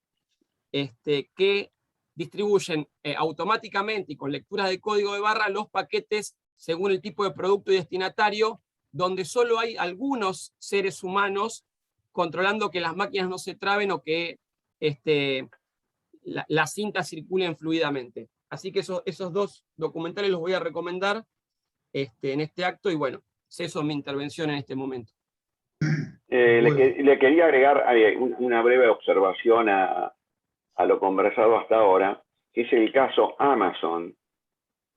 que distribuyen automáticamente y con lecturas de código de barra los paquetes según el tipo de producto y destinatario, donde solo hay algunos seres humanos controlando que las máquinas no se traben o que las cintas circulen fluidamente. Así que esos 2 documentales los voy a recomendar en este acto, y bueno, ceso mi intervención en este momento. Le quería agregar una breve observación a lo conversado hasta ahora, que es el caso Amazon.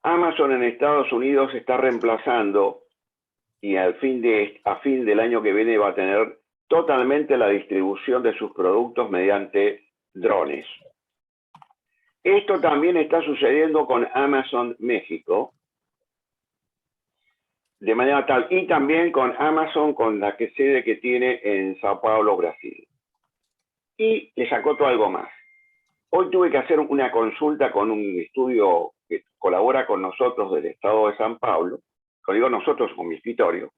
Amazon en Estados Unidos está reemplazando, y a fin del año que viene va a tener totalmente la distribución de sus productos mediante drones. Esto también está sucediendo con Amazon México, de manera tal, y también con Amazon, con la sede que tiene en Sao Paulo, Brasil. Y les acoto algo más. Hoy tuve que hacer una consulta con un estudio que colabora con nosotros del estado de San Paulo, digo nosotros con mi escritorio,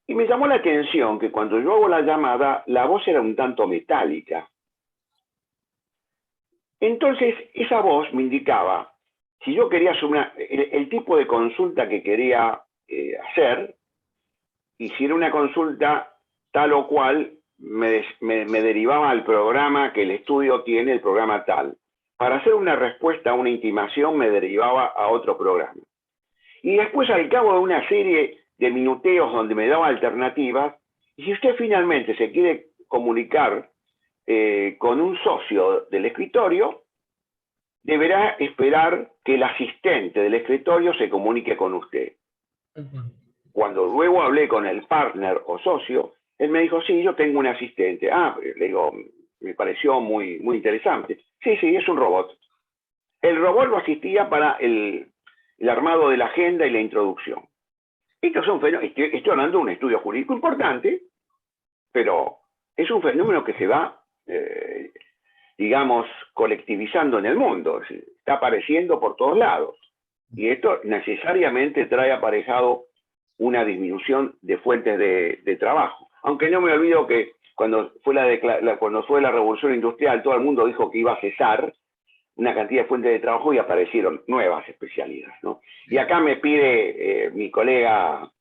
y me llamó la atención que cuando yo hago la llamada, la voz era un tanto metálica. Entonces, esa voz me indicaba, si yo quería hacer el tipo de consulta que quería hacer, y si era una consulta tal o cual, me derivaba al programa que el estudio tiene, el programa tal. Para hacer una respuesta a una intimación, me derivaba a otro programa. Y después, al cabo de una serie de minuteos donde me daba alternativas, y si usted finalmente se quiere comunicar con un socio del escritorio, deberá esperar que el asistente del escritorio se comunique con usted. Cuando luego hablé con el partner o socio, él me dijo, sí, yo tengo un asistente. Ah, le digo, me pareció muy, muy interesante. Sí, sí, es un robot. El robot lo asistía para el armado de la agenda y la introducción. Estos son fenómenos, estoy hablando de un estudio jurídico importante, pero es un fenómeno que se va, digamos, colectivizando en el mundo. Está apareciendo por todos lados. Y esto necesariamente trae aparejado una disminución de fuentes de trabajo. Aunque no me olvido que cuando fue la revolución industrial, todo el mundo dijo que iba a cesar una cantidad de fuentes de trabajo y aparecieron nuevas especialidades, ¿no? Y acá me pide mi colega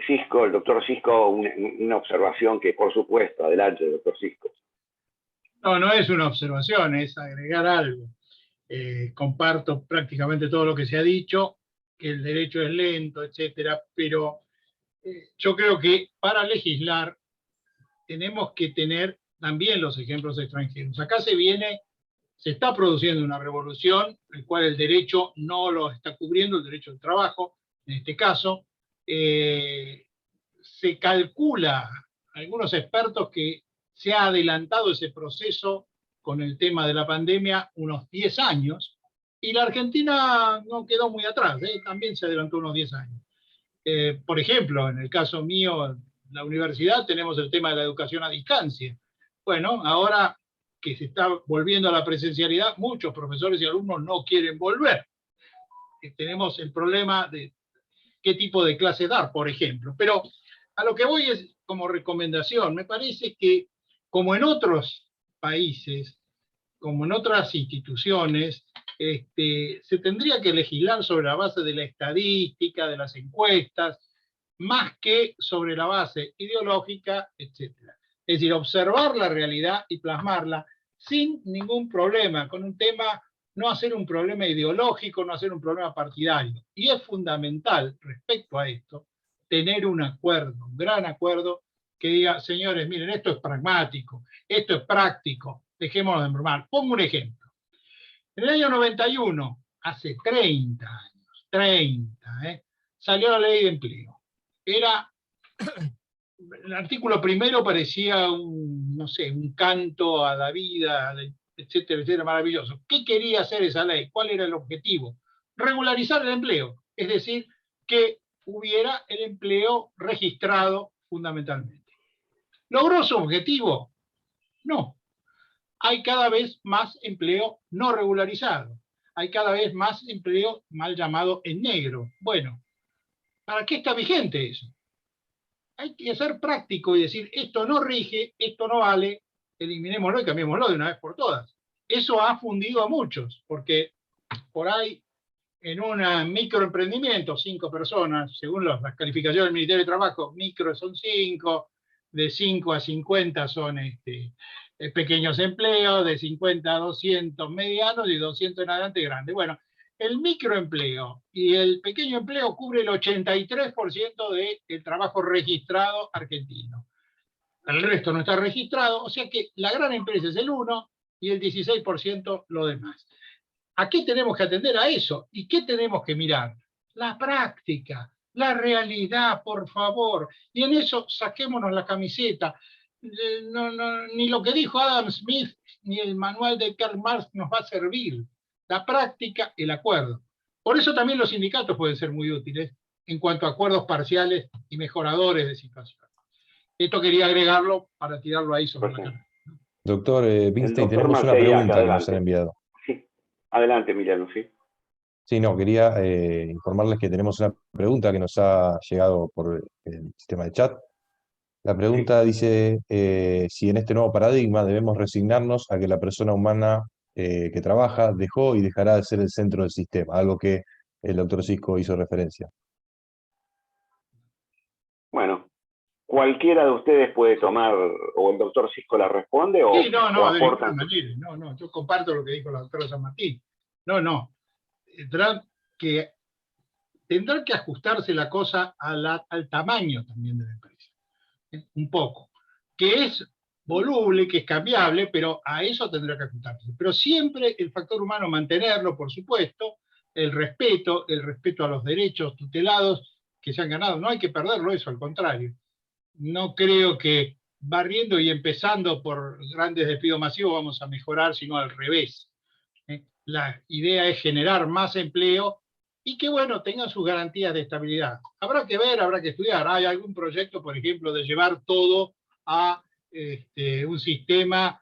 Cisco, el doctor Cisco, una observación que, por supuesto, adelante, doctor Cisco. No, no es una observación, es agregar algo. Comparto prácticamente todo lo que se ha dicho, que el derecho es lento, etcétera, pero yo creo que para legislar tenemos que tener también los ejemplos extranjeros. Acá se está produciendo una revolución, en la cual el derecho no lo está cubriendo, el derecho del trabajo, en este caso. Se calcula, algunos expertos, que se ha adelantado ese proceso con el tema de la pandemia unos 10 años, y la Argentina no quedó muy atrás, también se adelantó unos 10 años. Por ejemplo, en el caso mío, la universidad, tenemos el tema de la educación a distancia. Bueno, ahora que se está volviendo a la presencialidad, muchos profesores y alumnos no quieren volver. Tenemos el problema de qué tipo de clase dar, por ejemplo. Pero a lo que voy es, como recomendación, me parece que, como en otros países, como en otras instituciones, se tendría que legislar sobre la base de la estadística, de las encuestas, más que sobre la base ideológica, etc. Es decir, observar la realidad y plasmarla sin ningún problema, con un tema, no hacer un problema ideológico, no hacer un problema partidario. Y es fundamental, respecto a esto, tener un acuerdo, un gran acuerdo, que diga, señores, miren, esto es pragmático, esto es práctico, dejémonos de bromar. Pongo un ejemplo. En el año 91, hace 30 años, 30, salió la ley de empleo. Era, el artículo primero parecía no sé, un canto a la vida, etcétera, etcétera, maravilloso. ¿Qué quería hacer esa ley? ¿Cuál era el objetivo? Regularizar el empleo, es decir, que hubiera el empleo registrado fundamentalmente. ¿Logró su objetivo? No. Hay cada vez más empleo no regularizado. Hay cada vez más empleo mal llamado en negro. Bueno, ¿para qué está vigente eso? Hay que ser práctico y decir, esto no rige, esto no vale, eliminémoslo y cambiémoslo de una vez por todas. Eso ha fundido a muchos, porque por ahí, en un microemprendimiento, 5 personas, según las calificaciones del Ministerio de Trabajo, micro son 5, de 5 a 50 son pequeños empleos, de 50 a 200 medianos y 200 en adelante grandes. Bueno, el microempleo y el pequeño empleo cubre el 83% del trabajo registrado argentino. El resto no está registrado, o sea que la gran empresa es el 1% y el 16% lo demás. ¿A qué tenemos que atender a eso? ¿Y qué tenemos que mirar? La práctica, la realidad, por favor. Y en eso saquémonos la camiseta. Ni lo que dijo Adam Smith ni el manual de Karl Marx nos va a servir. La práctica, el acuerdo. Por eso también los sindicatos pueden ser muy útiles en cuanto a acuerdos parciales y mejoradores de situación. Esto quería agregarlo para tirarlo ahí sobre la cara. Doctor Pinstein, doctor tenemos una Marcellak, pregunta que nos adelante. han enviado. Sí, adelante, Emiliano, sí. Sí, no, quería informarles que tenemos una pregunta que nos ha llegado por el sistema de chat. La pregunta dice si en este nuevo paradigma debemos resignarnos a que la persona humana que trabaja dejó y dejará de ser el centro del sistema, algo que el doctor Cisco hizo referencia. Bueno, cualquiera de ustedes puede tomar, o el doctor Cisco la responde, o, Sí, no, o no, de ninguna aportan. manera. No, yo comparto lo que dijo la doctora San Martín. No. Tendrá que ajustarse la cosa al tamaño también de la empresa. Un poco. Que es voluble, que es cambiable, pero a eso tendrá que ajustarse. Pero siempre el factor humano, mantenerlo, por supuesto, el respeto a los derechos tutelados que se han ganado. No hay que perderlo eso, al contrario. No creo que barriendo y empezando por grandes despidos masivos vamos a mejorar, sino al revés. La idea es generar más empleo y que, bueno, tengan sus garantías de estabilidad. Habrá que ver, habrá que estudiar. Hay algún proyecto, por ejemplo, de llevar todo a un sistema,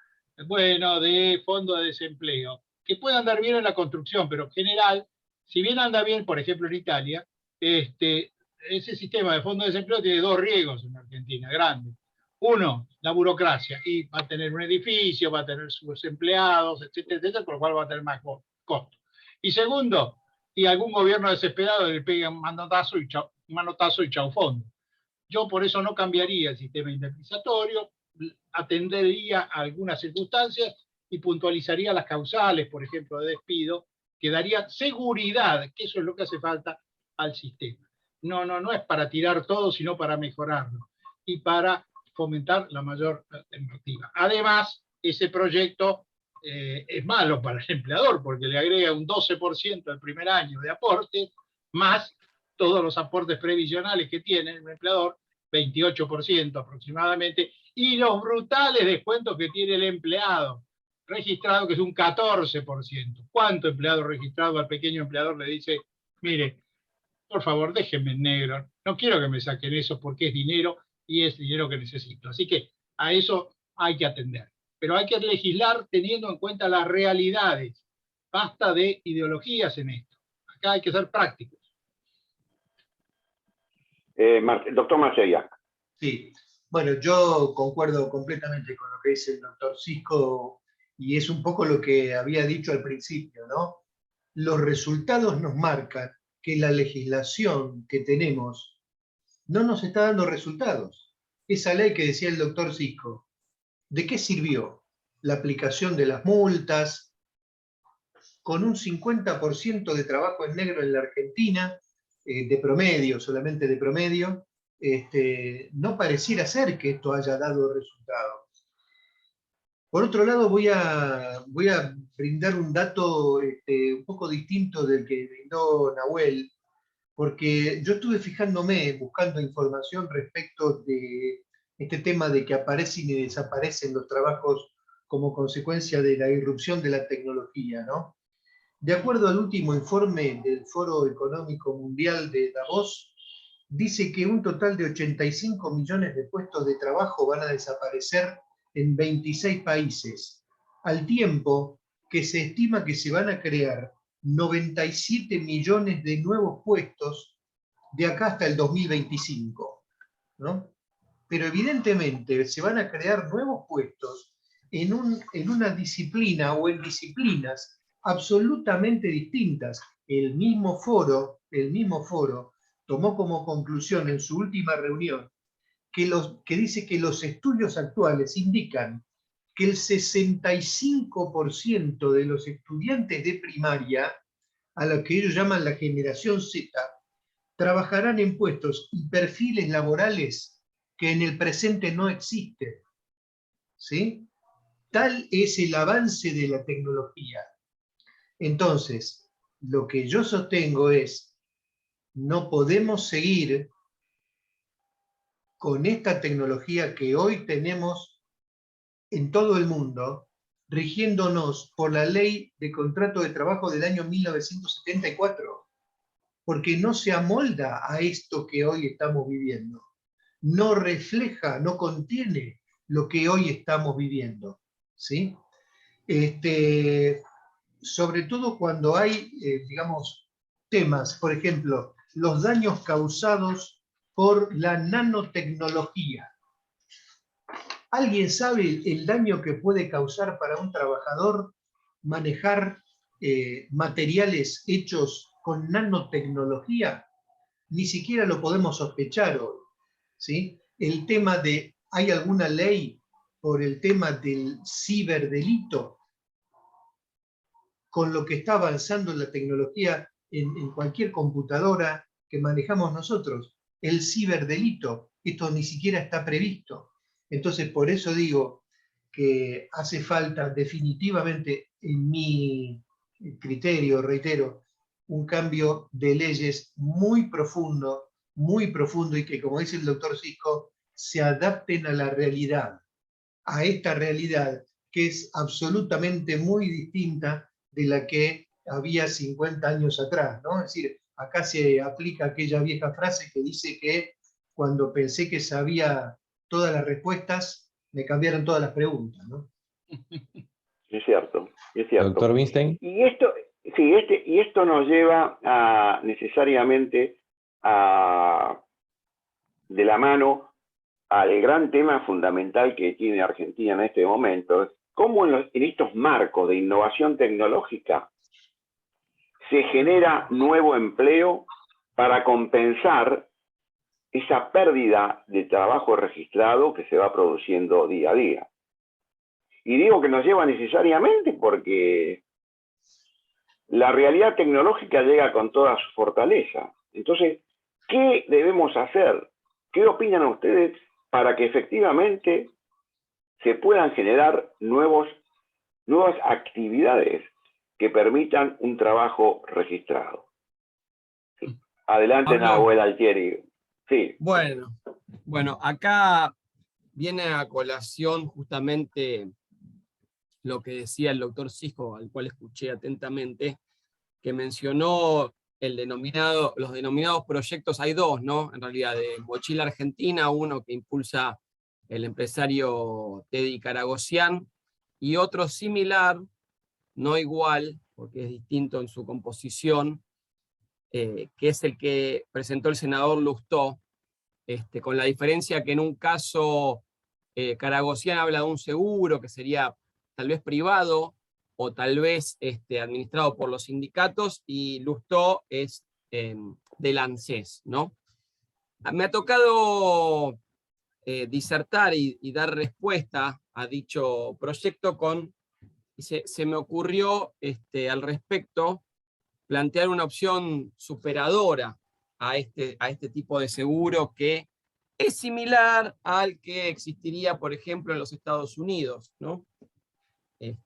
bueno, de fondo de desempleo, que pueda andar bien en la construcción, pero en general, si bien anda bien, por ejemplo, en Italia, ese sistema de fondo de desempleo tiene dos riesgos en Argentina, grandes. Uno, la burocracia, y va a tener un edificio, va a tener sus empleados, etcétera, por lo cual va a tener más costo. Y segundo, y algún gobierno desesperado le pega un manotazo y chau fondo. Yo por eso no cambiaría el sistema indemnizatorio, atendería a algunas circunstancias y puntualizaría las causales, por ejemplo, de despido, que daría seguridad, que eso es lo que hace falta al sistema. No es para tirar todo, sino para mejorarlo y para fomentar la mayor alternativa. Además, ese proyecto es malo para el empleador porque le agrega un 12% el primer año de aportes, más todos los aportes previsionales que tiene el empleador, 28% aproximadamente, y los brutales descuentos que tiene el empleado registrado, que es un 14%. ¿Cuánto empleado registrado al pequeño empleador le dice, mire, por favor, déjenme en negro, no quiero que me saquen eso porque es dinero y es dinero que necesito? Así que a eso hay que atender. Pero hay que legislar teniendo en cuenta las realidades. Basta de ideologías en esto. Acá hay que ser prácticos. Doctor Marcella. Sí, bueno, yo concuerdo completamente con lo que dice el doctor Cisco y es un poco lo que había dicho al principio, ¿no? Los resultados nos marcan que la legislación que tenemos no nos está dando resultados. Esa ley que decía el doctor Cisco, ¿de qué sirvió? La aplicación de las multas, con un 50% de trabajo en negro en la Argentina, de promedio, solamente de promedio, no pareciera ser que esto haya dado resultados. Por otro lado, voy a brindar un dato un poco distinto del que brindó Nahuel, porque yo estuve fijándome, buscando información respecto de este tema de que aparecen y desaparecen los trabajos como consecuencia de la irrupción de la tecnología, ¿no? De acuerdo al último informe del Foro Económico Mundial de Davos, dice que un total de 85 millones de puestos de trabajo van a desaparecer en 26 países, al tiempo que se estima que se van a crear 97 millones de nuevos puestos de acá hasta el 2025, ¿no? Pero evidentemente se van a crear nuevos puestos en una disciplina o en disciplinas absolutamente distintas. El mismo foro tomó como conclusión en su última reunión que dice que los estudios actuales indican que el 65% de los estudiantes de primaria, a lo que ellos llaman la generación Z, trabajarán en puestos y perfiles laborales que en el presente no existen. ¿Sí? Tal es el avance de la tecnología. Entonces, lo que yo sostengo es, no podemos seguir con esta tecnología que hoy tenemos en todo el mundo, rigiéndonos por la ley de contrato de trabajo del año 1974, porque no se amolda a esto que hoy estamos viviendo. No refleja, no contiene lo que hoy estamos viviendo, ¿sí? Sobre todo cuando hay, digamos, temas, por ejemplo, los daños causados por la nanotecnología. ¿Alguien sabe el daño que puede causar para un trabajador manejar materiales hechos con nanotecnología, ni siquiera lo podemos sospechar hoy, ¿sí? El tema de, ¿hay alguna ley por el tema del ciberdelito? Con lo que está avanzando la tecnología en cualquier computadora que manejamos nosotros, el ciberdelito, esto ni siquiera está previsto. Entonces, por eso digo que hace falta definitivamente, en mi criterio, reitero, un cambio de leyes muy profundo y que, como dice el doctor Cisco, se adapten a la realidad, a esta realidad que es absolutamente muy distinta de la que había 50 años atrás, ¿no? Es decir, acá se aplica aquella vieja frase que dice que cuando pensé que sabía todas las respuestas, me cambiaron todas las preguntas, ¿no? Es cierto, es cierto. Doctor Winstein. Y esto, sí, y esto nos lleva a, necesariamente de la mano al gran tema fundamental que tiene Argentina en este momento, cómo en estos marcos de innovación tecnológica se genera nuevo empleo para compensar esa pérdida de trabajo registrado que se va produciendo día a día. Y digo que nos lleva necesariamente porque la realidad tecnológica llega con toda su fortaleza. Entonces, ¿qué debemos hacer? ¿Qué opinan ustedes para que efectivamente se puedan generar nuevas actividades que permitan un trabajo registrado? Sí. Adelante, Nahuel Altieri. Sí. Bueno, acá viene a colación justamente lo que decía el doctor Cisco, al cual escuché atentamente, que mencionó los denominados proyectos. Hay dos, ¿no? En realidad, de Mochila Argentina, uno que impulsa el empresario Teddy Karagossian, y otro similar, no igual, porque es distinto en su composición, que es el que presentó el senador Lustó, con la diferencia que en un caso Karagossian habla de un seguro que sería tal vez privado, o tal vez administrado por los sindicatos, y Lustó es del ANSES, ¿no? Me ha tocado disertar y dar respuesta a dicho proyecto y se me ocurrió al respecto plantear una opción superadora a este tipo de seguro, que es similar al que existiría, por ejemplo, en los Estados Unidos, ¿no?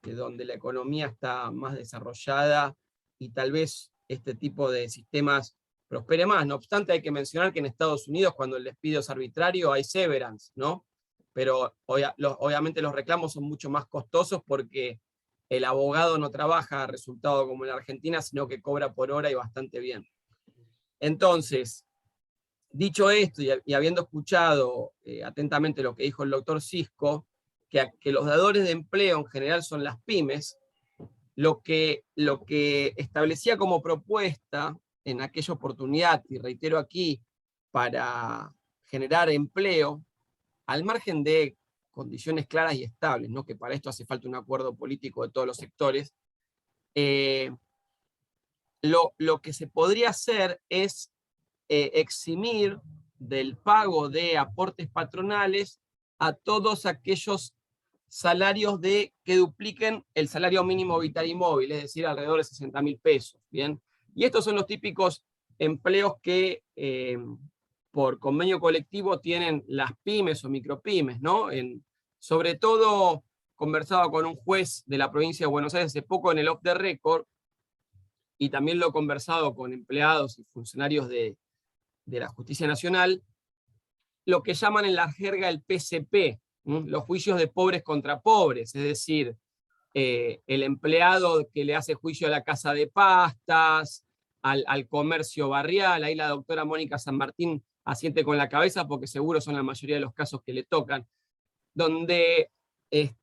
Donde la economía está más desarrollada y tal vez este tipo de sistemas prospere más. No obstante, hay que mencionar que en Estados Unidos, cuando el despido es arbitrario, hay severance, ¿no? Pero obviamente los reclamos son mucho más costosos porque el abogado no trabaja a resultado como en la Argentina, sino que cobra por hora y bastante bien. Entonces, dicho esto y habiendo escuchado atentamente lo que dijo el doctor Cisco, que los dadores de empleo en general son las pymes, lo que establecía como propuesta en aquella oportunidad, y reitero aquí, para generar empleo, al margen de condiciones claras y estables, ¿no? Que para esto hace falta un acuerdo político de todos los sectores, lo que se podría hacer es eximir del pago de aportes patronales a todos aquellos salarios que dupliquen el salario mínimo vital y móvil, es decir, alrededor de 60.000 pesos. ¿Bien? Y estos son los típicos empleos que por convenio colectivo tienen las pymes o micropymes, ¿no? Sobre todo, conversaba con un juez de la provincia de Buenos Aires hace poco en el Off the Record, y también lo he conversado con empleados y funcionarios de la Justicia Nacional, lo que llaman en la jerga el PCP, los juicios de pobres contra pobres, es decir, el empleado que le hace juicio a la casa de pastas, al comercio barrial. Ahí la doctora Mónica San Martín asiente con la cabeza porque seguro son la mayoría de los casos que le tocan, donde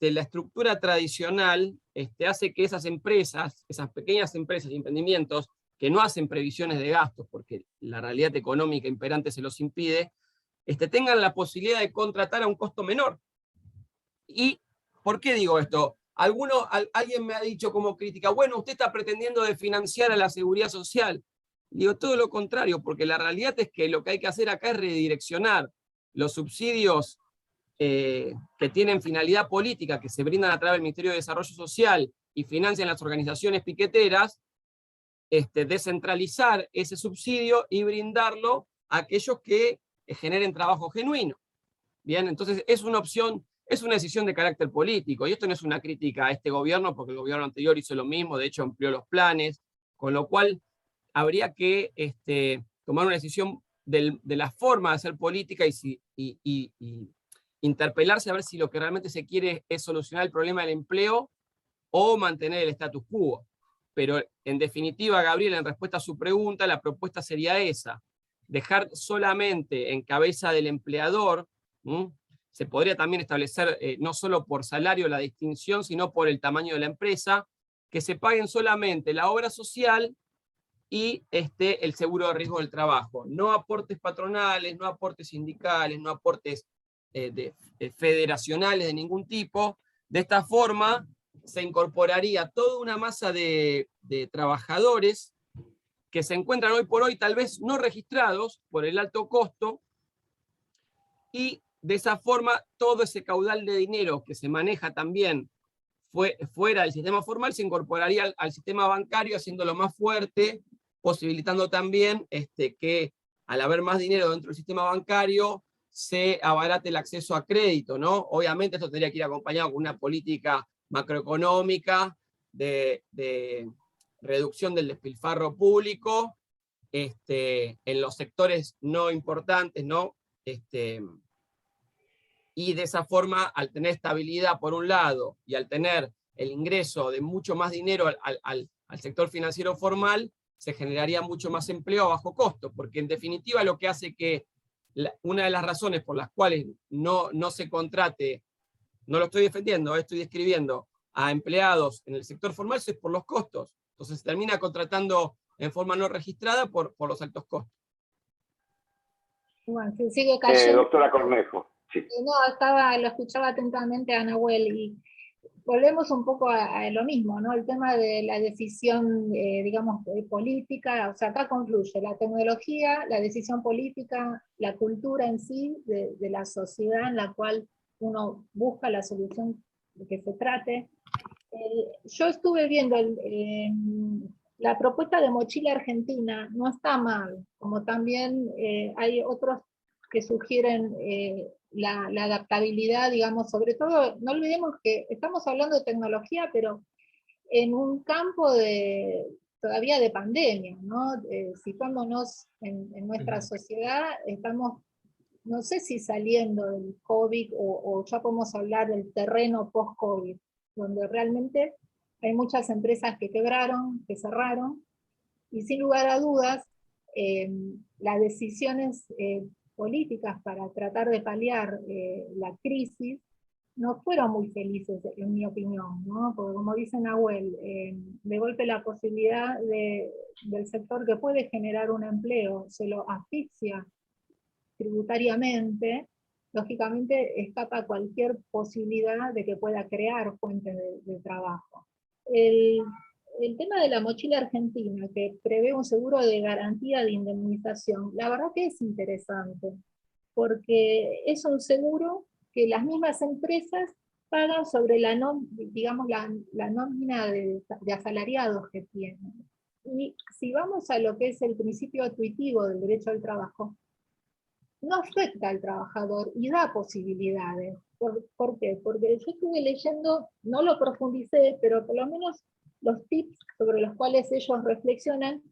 la estructura tradicional hace que esas empresas, esas pequeñas empresas y emprendimientos que no hacen previsiones de gastos porque la realidad económica imperante se los impide, tengan la posibilidad de contratar a un costo menor. ¿Y por qué digo esto? Alguien me ha dicho como crítica, bueno, usted está pretendiendo desfinanciar a la seguridad social. Digo, todo lo contrario, porque la realidad es que lo que hay que hacer acá es redireccionar los subsidios que tienen finalidad política, que se brindan a través del Ministerio de Desarrollo Social y financian las organizaciones piqueteras, descentralizar ese subsidio y brindarlo a aquellos que generen trabajo genuino. Bien, entonces es una opción, es una decisión de carácter político, y esto no es una crítica a este gobierno, porque el gobierno anterior hizo lo mismo, de hecho amplió los planes, con lo cual habría que tomar una decisión de la forma de hacer política y interpelarse a ver si lo que realmente se quiere es solucionar el problema del empleo o mantener el status quo. Pero en definitiva, Gabriel, en respuesta a su pregunta, la propuesta sería esa: dejar solamente en cabeza del empleador. Se podría también establecer no solo por salario la distinción, sino por el tamaño de la empresa, que se paguen solamente la obra social y el seguro de riesgo del trabajo. No aportes patronales, no aportes sindicales, no aportes federacionales de ningún tipo. De esta forma se incorporaría toda una masa de trabajadores que se encuentran hoy por hoy tal vez no registrados por el alto costo, y de esa forma todo ese caudal de dinero que se maneja también fuera del sistema formal se incorporaría al sistema bancario, haciéndolo más fuerte, posibilitando también que al haber más dinero dentro del sistema bancario se abarate el acceso a crédito, ¿no? Obviamente esto tendría que ir acompañado con una política macroeconómica de reducción del despilfarro público en los sectores no importantes, ¿no? Y de esa forma, al tener estabilidad por un lado y al tener el ingreso de mucho más dinero al sector financiero formal, se generaría mucho más empleo a bajo costo, porque en definitiva lo que hace que una de las razones por las cuales no se contrate, no lo estoy defendiendo, estoy describiendo, a empleados en el sector formal es por los costos. Entonces se termina contratando en forma no registrada por los altos costos. Bueno, se sigue cayendo. Doctora Cornejo. Sí. No, lo escuchaba atentamente a Nahuel, y volvemos un poco a lo mismo, ¿no? El tema de la decisión, digamos, política. O sea, acá confluye la tecnología, la decisión política, la cultura en sí, de la sociedad en la cual uno busca la solución de que se trate. Yo estuve viendo la propuesta de Mochila Argentina, no está mal, como también hay otros que sugieren la adaptabilidad, digamos, sobre todo, no olvidemos que estamos hablando de tecnología, pero en un campo todavía de pandemia, ¿no? Situándonos en nuestra sociedad, estamos, no sé si saliendo del COVID o ya podemos hablar del terreno post-COVID, donde realmente hay muchas empresas que quebraron, que cerraron, y sin lugar a dudas, las decisiones políticas para tratar de paliar la crisis no fueron muy felices, en mi opinión, ¿no? Porque como dice Nahuel, de golpe la posibilidad del sector que puede generar un empleo se lo asfixia tributariamente, lógicamente escapa cualquier posibilidad de que pueda crear fuentes de trabajo. El tema de la mochila argentina, que prevé un seguro de garantía de indemnización, la verdad que es interesante, porque es un seguro que las mismas empresas pagan sobre digamos, la nómina de asalariados que tienen. Y si vamos a lo que es el principio intuitivo del derecho al trabajo, no afecta al trabajador y da posibilidades. ¿Por qué? Porque yo estuve leyendo, no lo profundicé, pero por lo menos los tips sobre los cuales ellos reflexionan,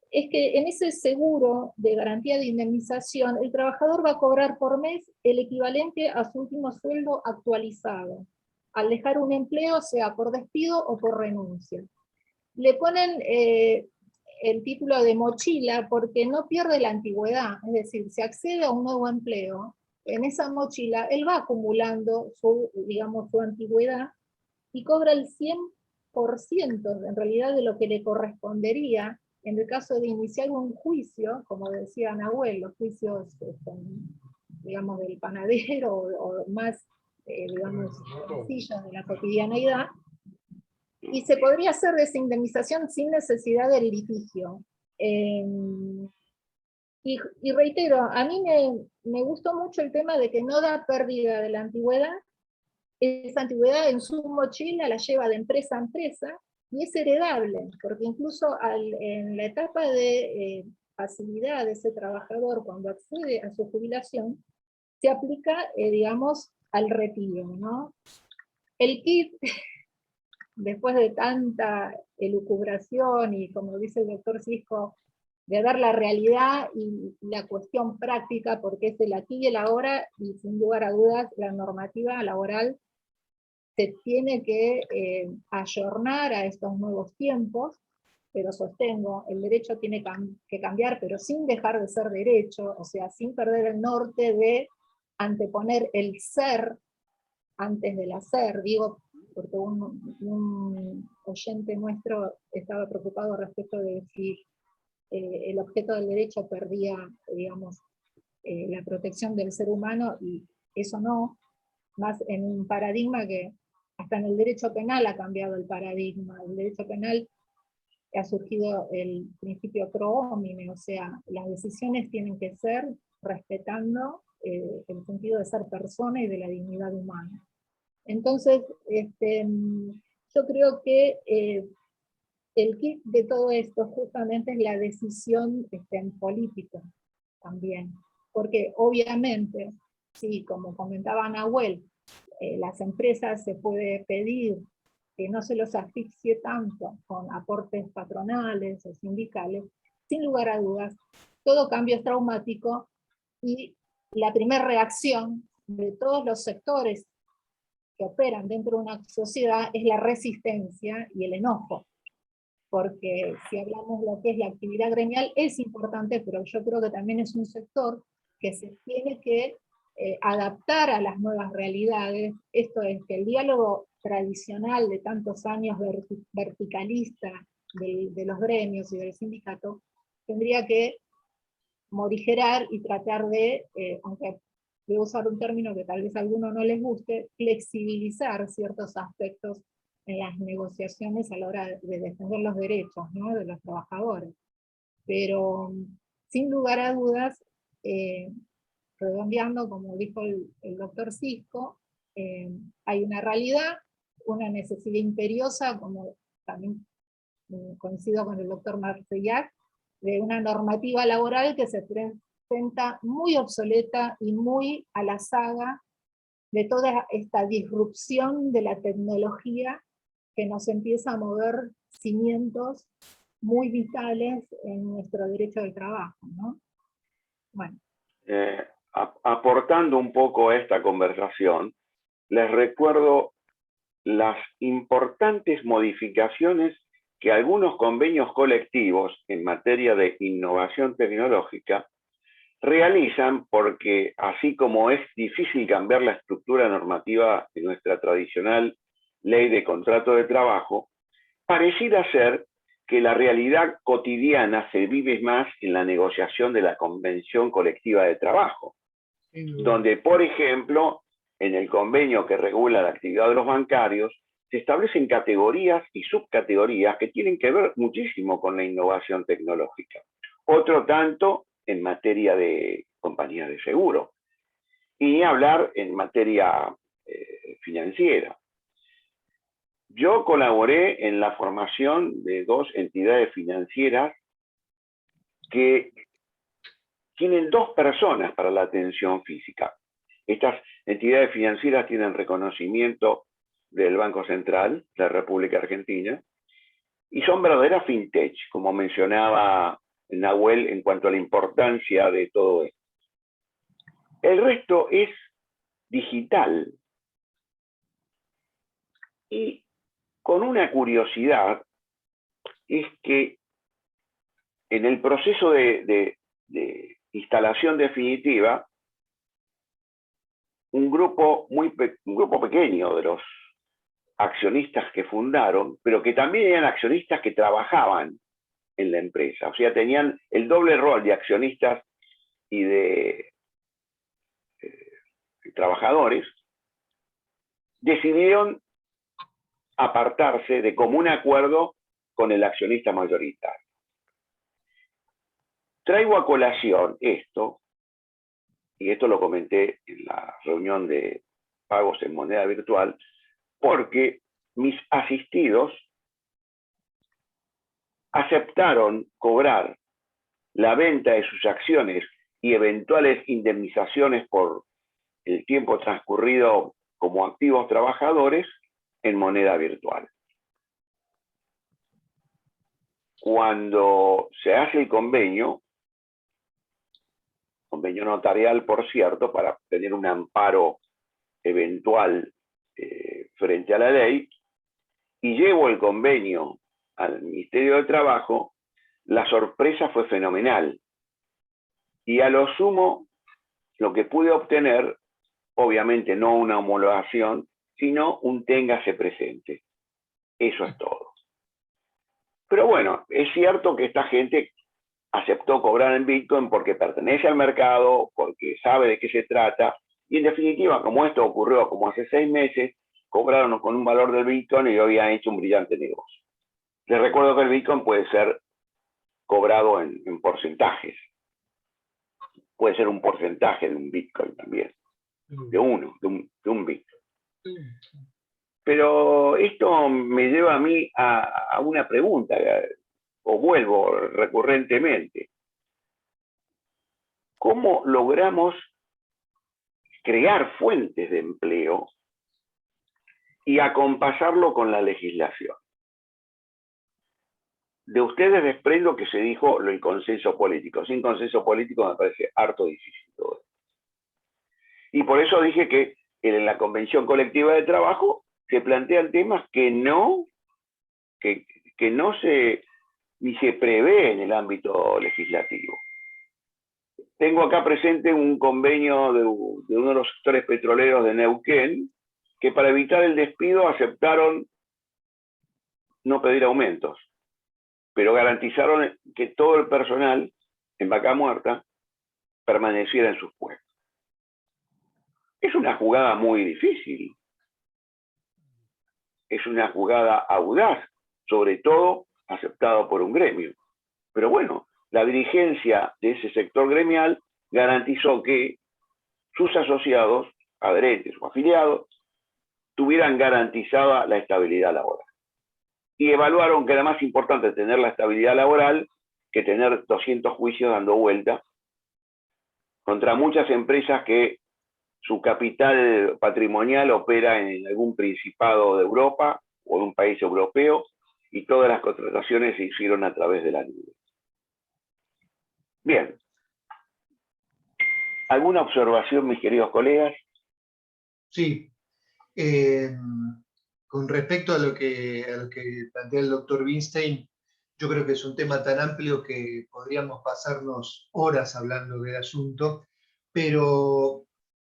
es que en ese seguro de garantía de indemnización, el trabajador va a cobrar por mes el equivalente a su último sueldo actualizado, al dejar un empleo, sea por despido o por renuncia. Le ponen el título de mochila porque no pierde la antigüedad, es decir, se accede a un nuevo empleo, en esa mochila él va acumulando digamos, su antigüedad y cobra el 100% en realidad de lo que le correspondería en el caso de iniciar un juicio, como decía Nahuel, los juicios digamos, del panadero o más digamos, sencillos de la cotidianeidad, y se podría hacer esa indemnización sin necesidad del litigio. Y reitero, a mí me gustó mucho el tema de que no da pérdida de la antigüedad. Esa antigüedad en su mochila la lleva de empresa a empresa y es heredable, porque incluso en la etapa de pasividad de ese trabajador, cuando accede a su jubilación, se aplica, digamos, al retiro, ¿no? El kit, después de tanta elucubración y, como dice el doctor Cisco, de ver la realidad y la cuestión práctica, porque es el aquí y el ahora, y sin lugar a dudas la normativa laboral se tiene que ayornar a estos nuevos tiempos, pero sostengo, el derecho tiene que cambiar, pero sin dejar de ser derecho, o sea, sin perder el norte de anteponer el ser antes del hacer, digo, porque un oyente nuestro estaba preocupado respecto de si el objeto del derecho perdía, digamos, la protección del ser humano, y eso no, más en un paradigma que hasta en el derecho penal ha cambiado el paradigma. El derecho penal ha surgido el principio pro homine, o sea, las decisiones tienen que ser respetando el sentido de ser persona y de la dignidad humana. Entonces, yo creo que el kit de todo esto justamente es la decisión en política también, porque obviamente, sí, como comentaba Nahuel, las empresas se puede pedir que no se los asfixie tanto con aportes patronales o sindicales, sin lugar a dudas, todo cambio es traumático, y la primera reacción de todos los sectores que operan dentro de una sociedad es la resistencia y el enojo, porque si hablamos de lo que es la actividad gremial es importante, pero yo creo que también es un sector que se tiene que adaptar a las nuevas realidades. Esto es que el diálogo tradicional de tantos años verticalista de los gremios y del sindicato tendría que morigerar y tratar de, aunque voy a usar un término que tal vez a alguno no les guste, flexibilizar ciertos aspectos en las negociaciones a la hora de defender los derechos, ¿no?, de los trabajadores. Pero sin lugar a dudas, redondeando, como dijo el doctor Cisco, hay una realidad, una necesidad imperiosa, como también coincido con el doctor Marcellac, de una normativa laboral que se presenta muy obsoleta y muy a la saga de toda esta disrupción de la tecnología que nos empieza a mover cimientos muy vitales en nuestro derecho del trabajo, ¿no? Bueno. Aportando un poco a esta conversación, les recuerdo las importantes modificaciones que algunos convenios colectivos en materia de innovación tecnológica realizan, porque así como es difícil cambiar la estructura normativa de nuestra tradicional ley de contrato de trabajo, pareciera ser que la realidad cotidiana se vive más en la negociación de la convención colectiva de trabajo, donde, por ejemplo, en el convenio que regula la actividad de los bancarios, se establecen categorías y subcategorías que tienen que ver muchísimo con la innovación tecnológica. Otro tanto en materia de compañías de seguro. Y hablar en materia financiera. Yo colaboré en la formación de 2 entidades financieras que tienen 2 personas para la atención física. Estas entidades financieras tienen reconocimiento del Banco Central de la República Argentina y son verdaderas fintech, como mencionaba Nahuel en cuanto a la importancia de todo esto. El resto es digital. Y con una curiosidad es que en el proceso de instalación definitiva, un grupo pequeño de los accionistas que fundaron, pero que también eran accionistas que trabajaban en la empresa, o sea, tenían el doble rol de accionistas y de trabajadores, decidieron apartarse de común acuerdo con el accionista mayoritario. Traigo a colación esto, y esto lo comenté en la reunión de pagos en moneda virtual, porque mis asistidos aceptaron cobrar la venta de sus acciones y eventuales indemnizaciones por el tiempo transcurrido como activos trabajadores en moneda virtual. Cuando se hace el convenio notarial, por cierto, para obtener un amparo eventual frente a la ley, y llevo el convenio al Ministerio de Trabajo, la sorpresa fue fenomenal. Y a lo sumo, lo que pude obtener, obviamente no una homologación, sino un téngase presente. Eso es todo. Pero bueno, es cierto que esta gente aceptó cobrar en Bitcoin porque pertenece al mercado, porque sabe de qué se trata, y en definitiva, como esto ocurrió como hace 6 meses, cobraron con un valor del Bitcoin y hoy han hecho un brillante negocio. Les recuerdo que el Bitcoin puede ser cobrado en porcentajes. Puede ser un porcentaje de un Bitcoin también, de un Bitcoin. Pero esto me lleva a mí a una pregunta, o vuelvo recurrentemente. ¿Cómo logramos crear fuentes de empleo y acompasarlo con la legislación? De ustedes desprendo que se dijo el consenso político. Sin consenso político me parece harto difícil todo. Y por eso dije que en la Convención Colectiva de Trabajo se plantean temas que no se ni se prevé en el ámbito legislativo. Tengo acá presente un convenio de uno de los sectores petroleros de Neuquén, que para evitar el despido aceptaron no pedir aumentos, pero garantizaron que todo el personal en Vaca Muerta permaneciera en sus puestos. Es una jugada muy difícil. Es una jugada audaz, sobre todo aceptado por un gremio. Pero bueno, la dirigencia de ese sector gremial garantizó que sus asociados, adherentes o afiliados, tuvieran garantizada la estabilidad laboral. Y evaluaron que era más importante tener la estabilidad laboral que tener 200 juicios dando vuelta contra muchas empresas que su capital patrimonial opera en algún principado de Europa o en un país europeo, y todas las contrataciones se hicieron a través de la nube. Bien. ¿Alguna observación, mis queridos colegas? Sí. Con respecto a lo que plantea el doctor Winstein, yo creo que es un tema tan amplio que podríamos pasarnos horas hablando del asunto, pero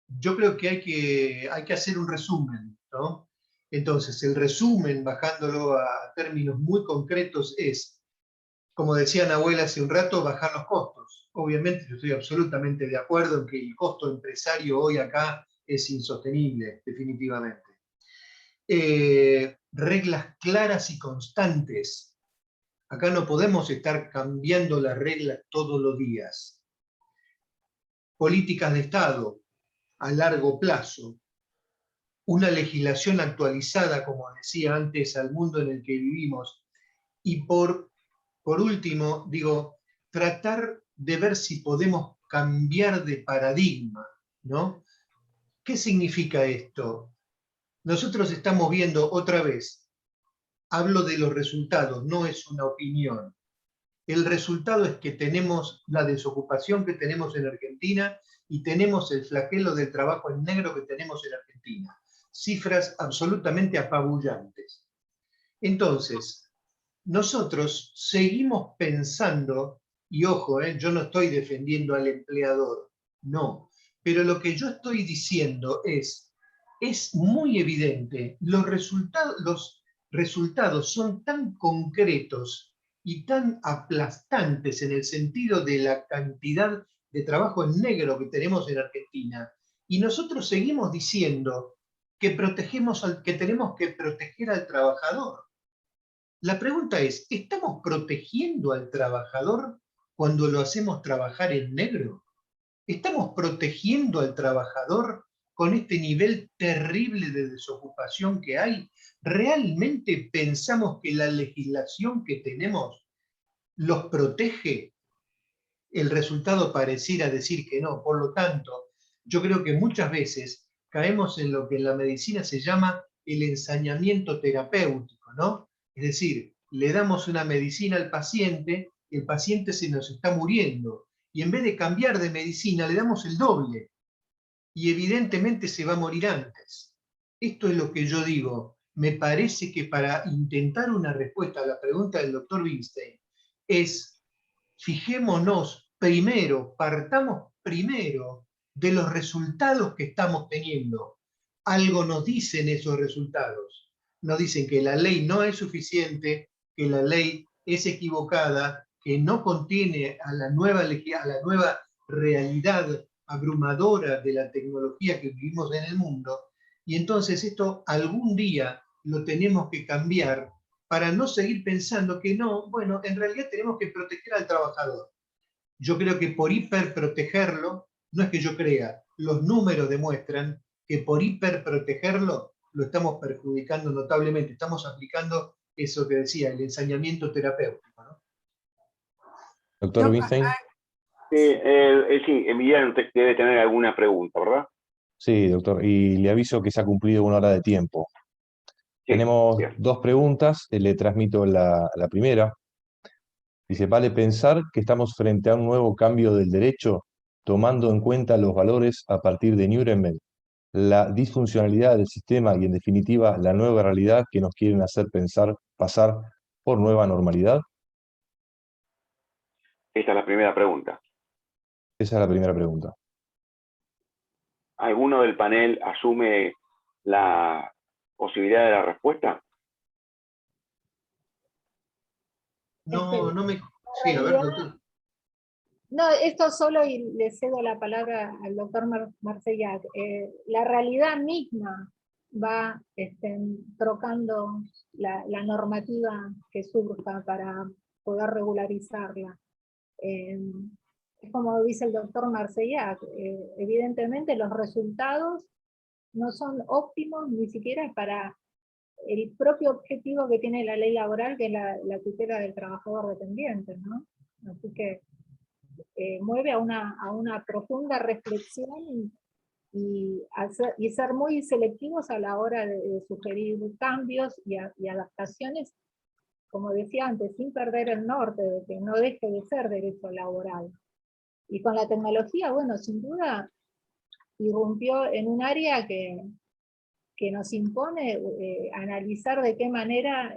yo creo que hay que hacer un resumen, ¿no? Entonces, el resumen, bajándolo a términos muy concretos, es, como decía Nahuel hace un rato, bajar los costos. Obviamente yo estoy absolutamente de acuerdo en que el costo empresario hoy acá es insostenible, definitivamente. Reglas claras y constantes. Acá no podemos estar cambiando las reglas todos los días. Políticas de Estado a largo plazo. Una legislación actualizada, como decía antes, al mundo en el que vivimos. Y por último, digo, tratar de ver si podemos cambiar de paradigma, ¿no? ¿Qué significa esto? Nosotros estamos viendo otra vez, hablo de los resultados, no es una opinión. El resultado es que tenemos la desocupación que tenemos en Argentina y tenemos el flagelo del trabajo en negro que tenemos en Argentina. Cifras absolutamente apabullantes. Entonces, nosotros seguimos pensando, y ojo, yo no estoy defendiendo al empleador, no, pero lo que yo estoy diciendo es muy evidente, los resultados son tan concretos y tan aplastantes en el sentido de la cantidad de trabajo en negro que tenemos en Argentina, y nosotros seguimos diciendo que tenemos que proteger al trabajador. La pregunta es, ¿estamos protegiendo al trabajador cuando lo hacemos trabajar en negro? ¿Estamos protegiendo al trabajador con este nivel terrible de desocupación que hay? ¿Realmente pensamos que la legislación que tenemos los protege? El resultado pareciera decir que no. Por lo tanto, yo creo que muchas veces caemos en lo que en la medicina se llama el ensañamiento terapéutico, ¿no? Es decir, le damos una medicina al paciente, el paciente se nos está muriendo, y en vez de cambiar de medicina le damos el doble, y evidentemente se va a morir antes. Esto es lo que yo digo. Me parece que para intentar una respuesta a la pregunta del doctor Winstein es, fijémonos primero, partamos primero de los resultados que estamos teniendo. Algo nos dicen esos resultados. Nos dicen que la ley no es suficiente, que la ley es equivocada, que no contiene a la nueva realidad abrumadora de la tecnología que vivimos en el mundo, y entonces esto algún día lo tenemos que cambiar para no seguir pensando que no, bueno, en realidad tenemos que proteger al trabajador. Yo creo que por hiperprotegerlo, no es que yo crea, los números demuestran que por hiperprotegerlo lo estamos perjudicando notablemente, estamos aplicando eso que decía, el ensañamiento terapéutico, ¿no? Doctor Winstein. Sí, Emiliano debe tener alguna pregunta, ¿verdad? Sí, doctor, y le aviso que se ha cumplido 1 hora de tiempo. Sí, Tenemos bien. 2 preguntas, le transmito la primera. Dice, ¿vale pensar que estamos frente a un nuevo cambio del derecho, tomando en cuenta los valores a partir de Nuremberg, la disfuncionalidad del sistema y, en definitiva, la nueva realidad que nos quieren hacer pasar por nueva normalidad? Esta es la primera pregunta. Esa es la primera pregunta. ¿Alguno del panel asume la posibilidad de la respuesta? No me... Sí, a ver, doctor. No, esto solo, y le cedo la palabra al doctor Marcellac. La realidad misma va trocando la normativa que surja para poder regularizarla. Es como dice el doctor Marcellac, evidentemente los resultados no son óptimos ni siquiera para el propio objetivo que tiene la ley laboral, que es la tutela del trabajador dependiente, ¿no? Así que mueve a una profunda reflexión y ser muy selectivos a la hora de sugerir cambios y adaptaciones, como decía antes, sin perder el norte, de que no deje de ser derecho laboral. Y con la tecnología, bueno, sin duda, irrumpió en un área que nos impone analizar de qué manera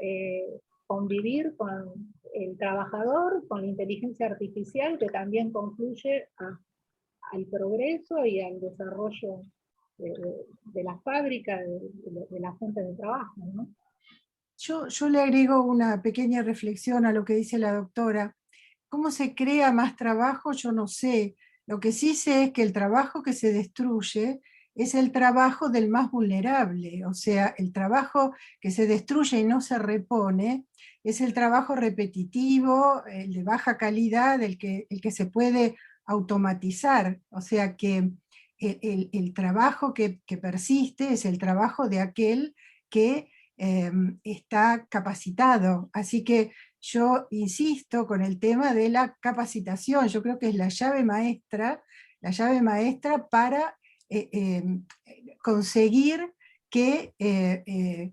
convivir con el trabajador, con la inteligencia artificial, que también concluye al progreso y al desarrollo de la fábrica, de la fuente de trabajo, ¿no? Yo le agrego una pequeña reflexión a lo que dice la doctora. ¿Cómo se crea más trabajo? Yo no sé. Lo que sí sé es que el trabajo que se destruye es el trabajo del más vulnerable. O sea, el trabajo que se destruye y no se repone es el trabajo repetitivo, el de baja calidad, el que se puede automatizar. O sea que el trabajo que persiste es el trabajo de aquel que está capacitado. Así que yo insisto con el tema de la capacitación. Yo creo que es la llave maestra para conseguir que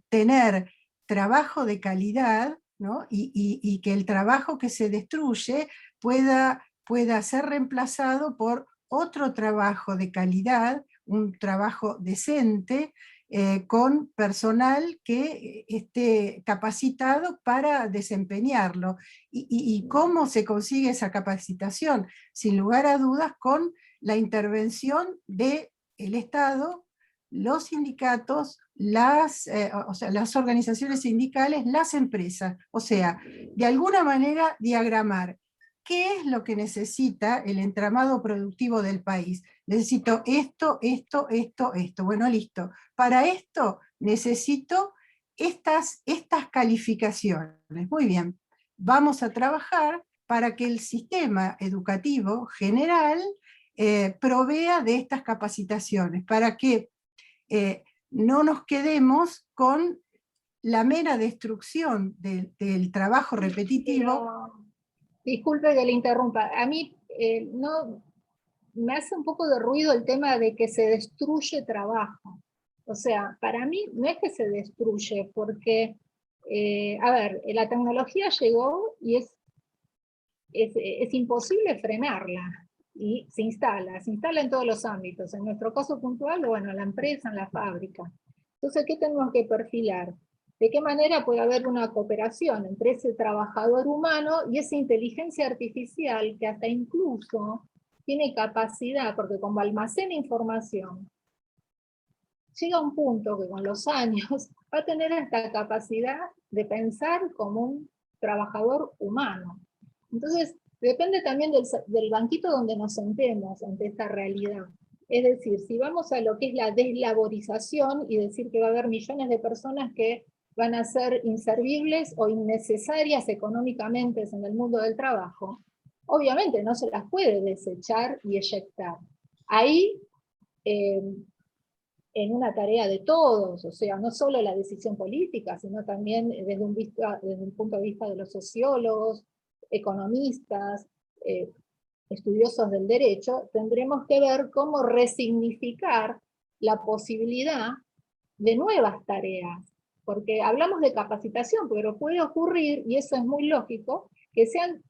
tener trabajo de calidad, ¿no? y que el trabajo que se destruye pueda ser reemplazado por otro trabajo de calidad, un trabajo decente, con personal que esté capacitado para desempeñarlo. ¿Y cómo se consigue esa capacitación? Sin lugar a dudas, con la intervención del Estado, los sindicatos, las organizaciones sindicales, las empresas. O sea, de alguna manera diagramar qué es lo que necesita el entramado productivo del país. Necesito esto, esto, esto, esto. Bueno, listo. Para esto necesito estas calificaciones. Muy bien. Vamos a trabajar para que el sistema educativo general provea de estas capacitaciones, para que no nos quedemos con la mera destrucción del trabajo repetitivo. Pero, disculpe que le interrumpa, a mí no, me hace un poco de ruido el tema de que se destruye trabajo. O sea, para mí no es que se destruye, porque, a ver, la tecnología llegó y es imposible frenarla, y se instala en todos los ámbitos. En nuestro caso puntual, bueno, en la empresa, en la fábrica. Entonces, ¿qué tenemos que perfilar? ¿De qué manera puede haber una cooperación entre ese trabajador humano y esa inteligencia artificial que hasta incluso tiene capacidad, porque como almacena información, llega un punto que con los años va a tener esta capacidad de pensar como un trabajador humano? Entonces, depende también del banquito donde nos sentemos ante esta realidad. Es decir, si vamos a lo que es la deslaborización y decir que va a haber millones de personas que van a ser inservibles o innecesarias económicamente en el mundo del trabajo, obviamente no se las puede desechar y eyectar. Ahí, en una tarea de todos, o sea, no solo la decisión política, sino también desde un punto de vista de los sociólogos, economistas, estudiosos del derecho, tendremos que ver cómo resignificar la posibilidad de nuevas tareas, porque hablamos de capacitación, pero puede ocurrir, y eso es muy lógico, que sean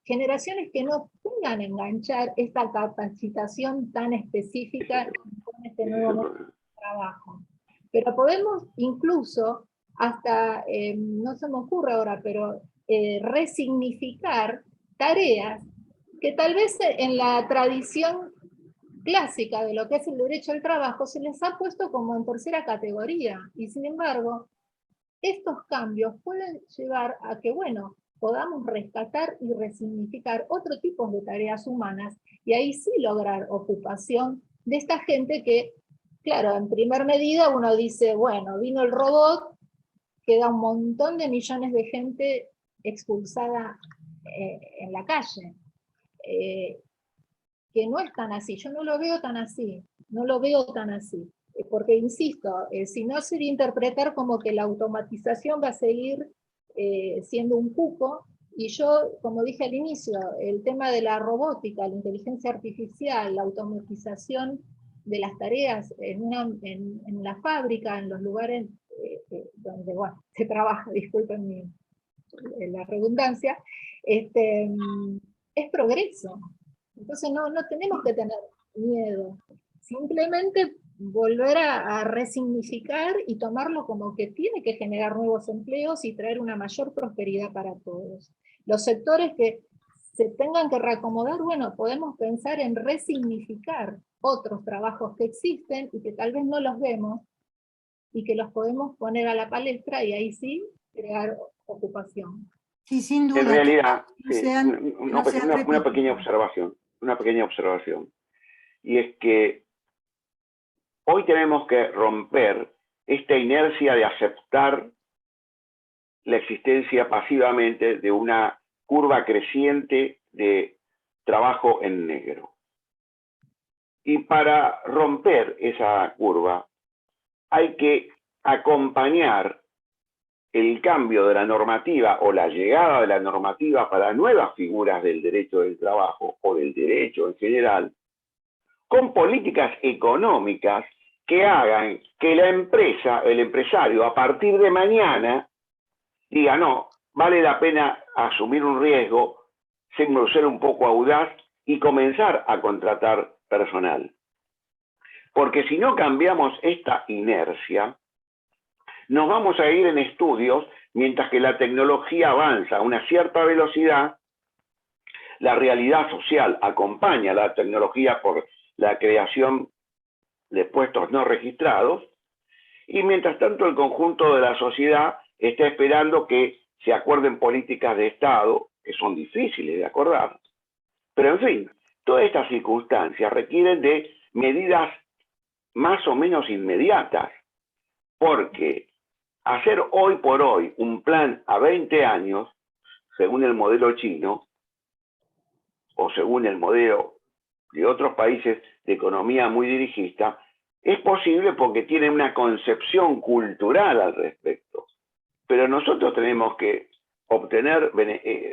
generaciones que no puedan enganchar esta capacitación tan específica con este nuevo trabajo. Pero podemos incluso, hasta, no se me ocurre ahora, pero resignificar tareas que tal vez en la tradición clásica de lo que es el derecho al trabajo se les ha puesto como en tercera categoría, y sin embargo, estos cambios pueden llevar a que, bueno, podamos rescatar y resignificar otro tipo de tareas humanas, y ahí sí lograr ocupación de esta gente que, claro, en primer medida uno dice, bueno, vino el robot, queda un montón de millones de gente expulsada en la calle. Que no es tan así, yo no lo veo tan así, no lo veo tan así, porque insisto, si no sería interpretar como que la automatización va a seguir siendo un cupo, y yo, como dije al inicio, el tema de la robótica, la inteligencia artificial, la automatización de las tareas en la fábrica, en los lugares donde, bueno, se trabaja, disculpen la redundancia, es progreso. Entonces no tenemos que tener miedo, simplemente volver a resignificar y tomarlo como que tiene que generar nuevos empleos y traer una mayor prosperidad para todos. Los sectores que se tengan que reacomodar, bueno, podemos pensar en resignificar otros trabajos que existen y que tal vez no los vemos, y que los podemos poner a la palestra y ahí sí crear ocupación. Sí, sin duda. En realidad, una pequeña observación, y es que hoy tenemos que romper esta inercia de aceptar la existencia pasivamente de una curva creciente de trabajo en negro. Y para romper esa curva hay que acompañar el cambio de la normativa o la llegada de la normativa para nuevas figuras del derecho del trabajo o del derecho en general, con políticas económicas que hagan que la empresa, el empresario, a partir de mañana diga, no, vale la pena asumir un riesgo, ser un poco audaz y comenzar a contratar personal. Porque si no cambiamos esta inercia, nos vamos a ir en estudios, mientras que la tecnología avanza a una cierta velocidad, la realidad social acompaña a la tecnología por la creación de puestos no registrados, y mientras tanto el conjunto de la sociedad está esperando que se acuerden políticas de Estado que son difíciles de acordar. Pero en fin, todas estas circunstancias requieren de medidas más o menos inmediatas, porque hacer hoy por hoy un plan a 20 años, según el modelo chino, o según el modelo de otros países de economía muy dirigista, es posible porque tienen una concepción cultural al respecto. Pero nosotros tenemos que obtener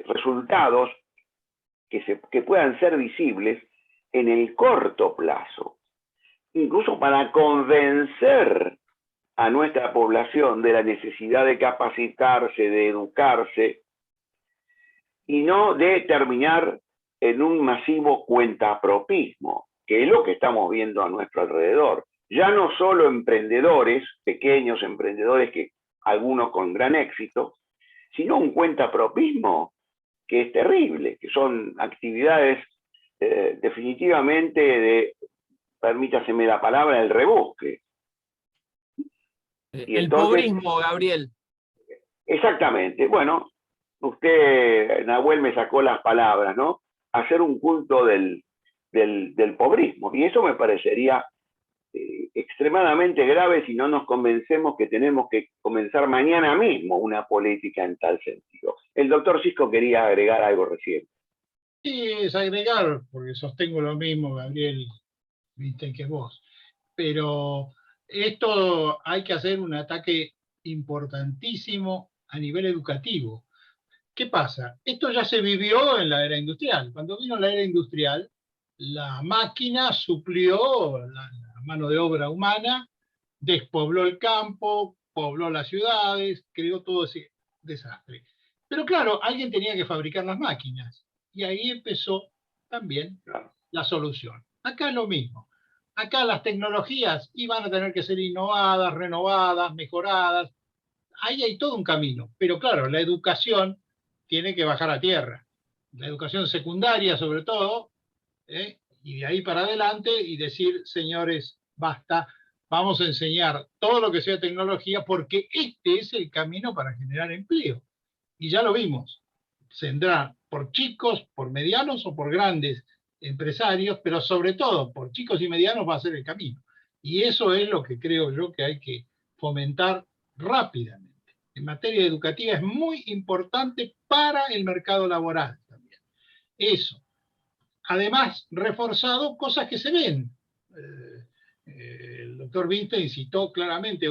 resultados que puedan ser visibles en el corto plazo, incluso para convencer a nuestra población de la necesidad de capacitarse, de educarse, y no de terminar en un masivo cuentapropismo, que es lo que estamos viendo a nuestro alrededor. Ya no solo emprendedores, pequeños emprendedores, que algunos con gran éxito, sino un cuentapropismo que es terrible, que son actividades definitivamente de, permítaseme la palabra, el rebusque. Y el pobrismo, Gabriel. Exactamente. Bueno, usted, Nahuel, me sacó las palabras, ¿no? Hacer un culto del pobrismo. Y eso me parecería extremadamente grave si no nos convencemos que tenemos que comenzar mañana mismo una política en tal sentido. El doctor Cisco quería agregar algo recién. Sí, es agregar, porque sostengo lo mismo, Gabriel, viste, que vos. Pero esto hay que hacer un ataque importantísimo a nivel educativo. ¿Qué pasa? Esto ya se vivió en la era industrial. Cuando vino la era industrial, la máquina suplió la mano de obra humana, despobló el campo, pobló las ciudades, creó todo ese desastre. Pero claro, alguien tenía que fabricar las máquinas. Y ahí empezó también la solución. Acá es lo mismo. Acá las tecnologías iban a tener que ser innovadas, renovadas, mejoradas. Ahí hay todo un camino. Pero claro, la educación tiene que bajar a tierra. La educación secundaria, sobre todo, y de ahí para adelante, y decir, señores, basta, vamos a enseñar todo lo que sea tecnología, porque este es el camino para generar empleo. Y ya lo vimos. Vendrá por chicos, por medianos o por grandes empresarios, pero sobre todo por chicos y medianos va a ser el camino. Y eso es lo que creo yo que hay que fomentar rápidamente. En materia educativa es muy importante para el mercado laboral también. Eso. Además, reforzado cosas que se ven. El doctor Winstein citó claramente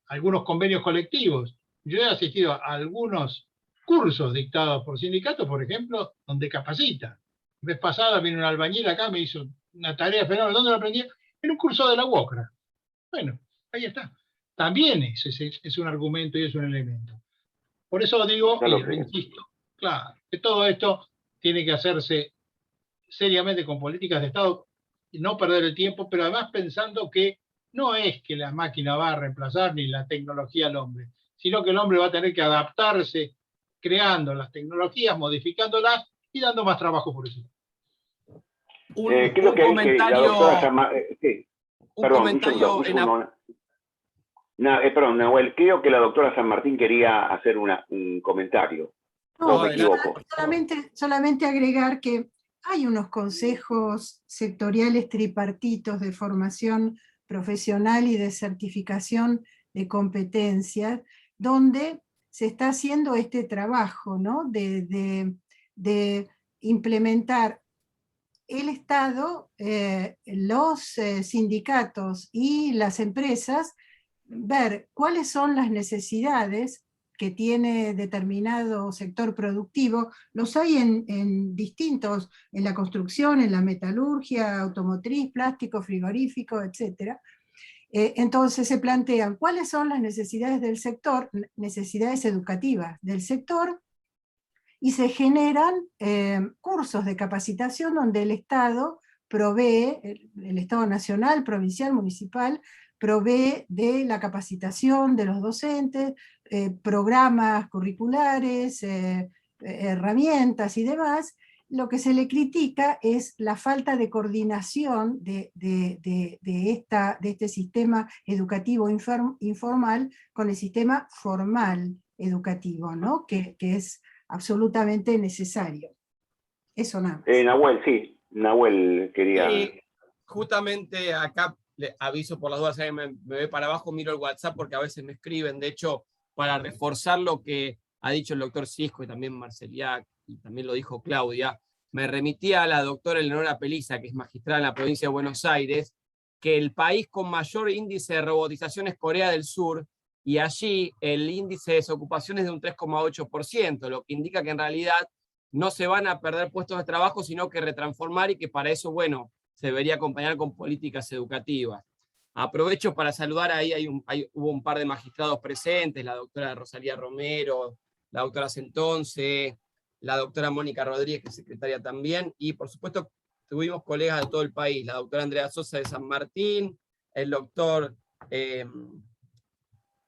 algunos convenios colectivos. Yo he asistido a algunos cursos dictados por sindicatos, por ejemplo, donde capacita. La vez pasada vino un albañil acá, me hizo una tarea fenomenal. ¿Dónde lo aprendí? En un curso de la UOCRA. Bueno, ahí está. También es un argumento y es un elemento. Por eso digo, y insisto, claro, que todo esto tiene que hacerse seriamente con políticas de Estado y no perder el tiempo, pero además pensando que no es que la máquina va a reemplazar ni la tecnología al hombre, sino que el hombre va a tener que adaptarse creando las tecnologías, modificándolas y dando más trabajo por eso. Un comentario. Perdón, Nahuel, creo que la doctora San Martín quería hacer un comentario. No, me equivoco. Solamente agregar que hay unos consejos sectoriales tripartitos de formación profesional y de certificación de competencias, donde se está haciendo este trabajo, ¿no? de implementar el Estado, los sindicatos y las empresas, ver cuáles son las necesidades que tiene determinado sector productivo. Los hay en distintos, en la construcción, en la metalurgia, automotriz, plástico, frigorífico, etc. Entonces se plantean cuáles son las necesidades del sector, necesidades educativas del sector, y se generan cursos de capacitación donde el Estado provee, el Estado nacional, provincial, municipal, provee de la capacitación de los docentes, programas curriculares, herramientas y demás. Lo que se le critica es la falta de coordinación de este sistema educativo informal con el sistema formal educativo, ¿no? que es absolutamente necesario. Eso nada más. Nahuel, sí. Nahuel quería... Y justamente acá le aviso por las dudas, me ve para abajo, miro el WhatsApp porque a veces me escriben. De hecho, para reforzar lo que ha dicho el doctor Cisco y también Marceliak, y también lo dijo Claudia, me remitía a la doctora Eleonora Peliza, que es magistrada en la provincia de Buenos Aires, que el país con mayor índice de robotización es Corea del Sur, y allí el índice de desocupación es de un 3,8%, lo que indica que en realidad no se van a perder puestos de trabajo, sino que retransformar, y que para eso, bueno, se debería acompañar con políticas educativas. Aprovecho para saludar, ahí hubo un par de magistrados presentes, la doctora Rosalía Romero, la doctora Centonce, la doctora Mónica Rodríguez, que es secretaria también, y por supuesto tuvimos colegas de todo el país, la doctora Andrea Sosa de San Martín, el doctor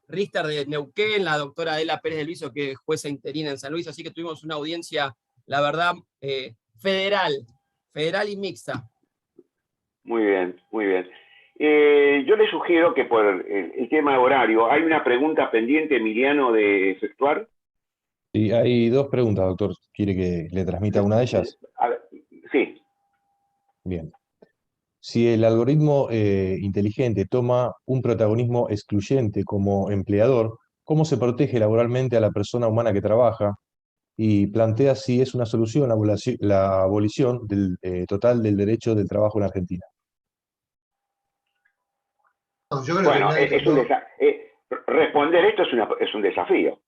Richter de Neuquén, la doctora Adela Pérez del Viso, que es jueza interina en San Luis, así que tuvimos una audiencia, la verdad, federal y mixta. Muy bien, muy bien. Yo le sugiero que por el tema de horario, hay una pregunta pendiente, Emiliano, de efectuar. Sí, hay dos preguntas, doctor. ¿Quiere que le transmita una de ellas? Sí. Bien. Si el algoritmo inteligente toma un protagonismo excluyente como empleador, ¿cómo se protege laboralmente a la persona humana que trabaja? Y plantea si es una solución la abolición total del derecho del trabajo en Argentina. No, yo creo Bueno, que nadie, responder esto es un desafío.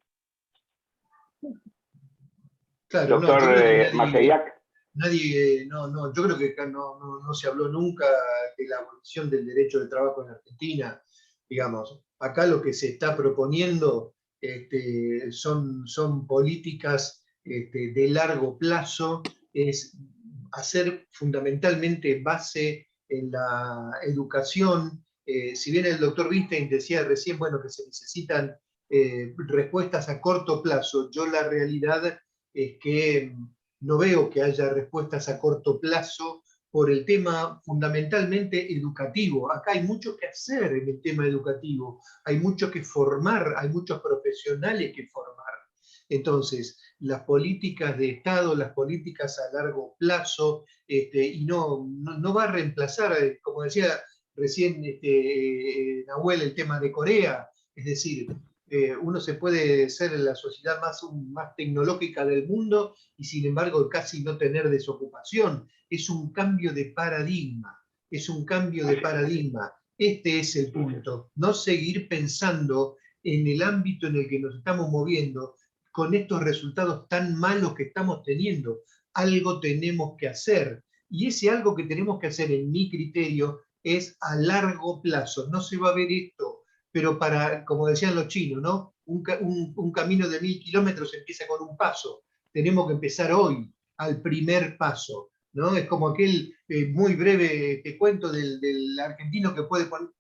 claro, no, Doctor yo creo que Marceliak. yo creo que acá no se habló nunca de la abolición del derecho de trabajo en Argentina, digamos. Acá lo que se está proponiendo son políticas de largo plazo, es hacer fundamentalmente base en la educación. Si bien el doctor Wittgenstein decía recién, bueno, que se necesitan respuestas a corto plazo, yo la realidad es que no veo que haya respuestas a corto plazo por el tema fundamentalmente educativo. Acá hay mucho que hacer en el tema educativo, hay mucho que formar, hay muchos profesionales que formar. Entonces, las políticas de Estado, las políticas a largo plazo, y no va a reemplazar, como decía recién Nahuel, el tema de Corea, es decir, uno se puede ser la sociedad más tecnológica del mundo y sin embargo casi no tener desocupación. Es un cambio de paradigma, es un cambio de paradigma. Este es el punto. No seguir pensando en el ámbito en el que nos estamos moviendo con estos resultados tan malos que estamos teniendo. Algo tenemos que hacer. Y ese algo que tenemos que hacer, en mi criterio, es a largo plazo. No se va a ver esto, pero como decían los chinos, ¿no? Un camino de 1000 kilómetros empieza con un paso. Tenemos que empezar hoy, al primer paso, ¿no? Es como aquel muy breve cuento del argentino que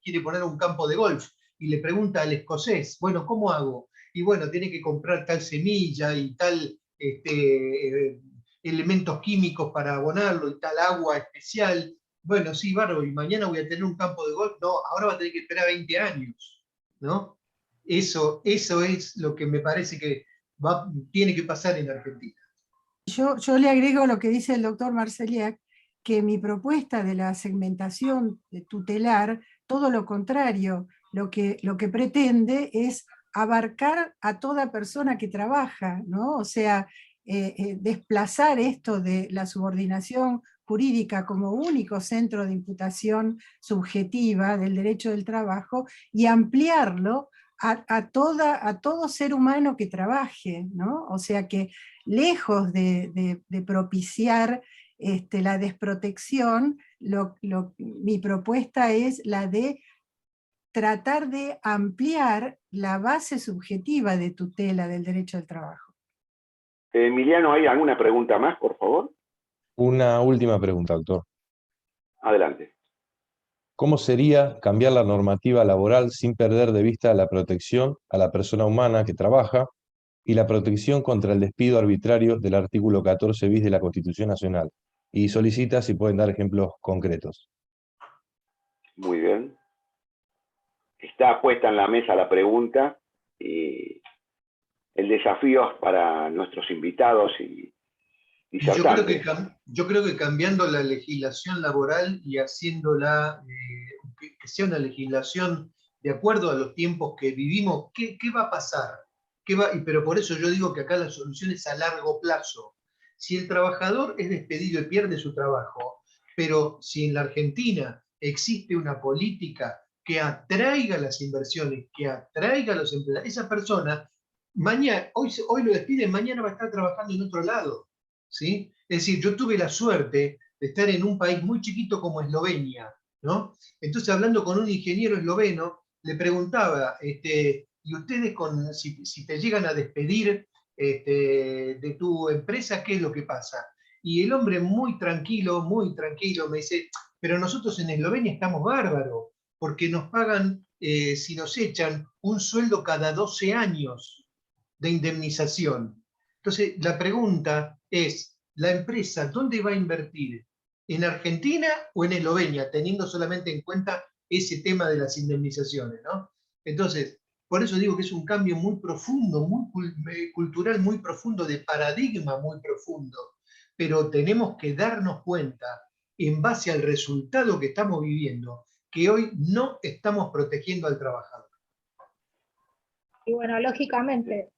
quiere poner un campo de golf y le pregunta al escocés, bueno, ¿cómo hago? Y bueno, tiene que comprar tal semilla y tal elementos químicos para abonarlo y tal agua especial. Bueno, sí, bárbaro, y mañana voy a tener un campo de golf. No, ahora va a tener que esperar 20 años, ¿no? Eso es lo que me parece que tiene que pasar en Argentina. Yo le agrego lo que dice el doctor Marceliak, que mi propuesta de la segmentación tutelar, todo lo contrario, lo que pretende es abarcar a toda persona que trabaja, ¿no? O sea, desplazar esto de la subordinación jurídica como único centro de imputación subjetiva del derecho del trabajo y ampliarlo a todo ser humano que trabaje, ¿no? O sea que lejos de propiciar la desprotección, mi propuesta es la de tratar de ampliar la base subjetiva de tutela del derecho al trabajo. Emiliano, ¿hay alguna pregunta más, por favor? Una última pregunta, doctor. Adelante. ¿Cómo sería cambiar la normativa laboral sin perder de vista la protección a la persona humana que trabaja y la protección contra el despido arbitrario del artículo 14 bis de la Constitución Nacional? Y solicita si pueden dar ejemplos concretos. Muy bien. Está puesta en la mesa la pregunta y el desafío para nuestros invitados y disertantes. Yo creo que cambiando la legislación laboral y haciéndola, que sea una legislación de acuerdo a los tiempos que vivimos, ¿qué va a pasar? Pero por eso yo digo que acá la solución es a largo plazo. Si el trabajador es despedido y pierde su trabajo, pero si en la Argentina existe una política que atraiga las inversiones, que atraiga a los empleados, esa persona, hoy lo despiden, mañana va a estar trabajando en otro lado. ¿Sí? Es decir, yo tuve la suerte de estar en un país muy chiquito como Eslovenia, ¿no? Entonces, hablando con un ingeniero esloveno, le preguntaba, ¿y ustedes si te llegan a despedir de tu empresa, qué es lo que pasa? Y el hombre muy tranquilo, me dice, pero nosotros en Eslovenia estamos bárbaros, porque nos pagan, si nos echan, un sueldo cada 12 años de indemnización. Entonces, la pregunta es, ¿la empresa dónde va a invertir? ¿En Argentina o en Eslovenia? Teniendo solamente en cuenta ese tema de las indemnizaciones, ¿no? Entonces, por eso digo que es un cambio muy profundo, muy cultural, muy profundo, de paradigma muy profundo. Pero tenemos que darnos cuenta, en base al resultado que estamos viviendo, que hoy no estamos protegiendo al trabajador. Y bueno, lógicamente,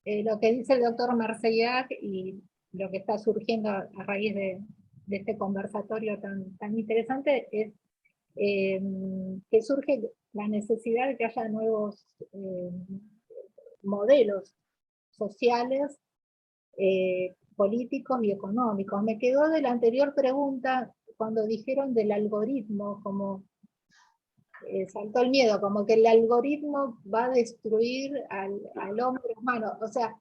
lo que dice el doctor Marcellac y lo que está surgiendo a raíz de este conversatorio tan interesante es que surge la necesidad de que haya nuevos modelos sociales, políticos y económicos. Me quedó de la anterior pregunta cuando dijeron del algoritmo, como saltó el miedo, como que el algoritmo va a destruir al hombre humano. O sea,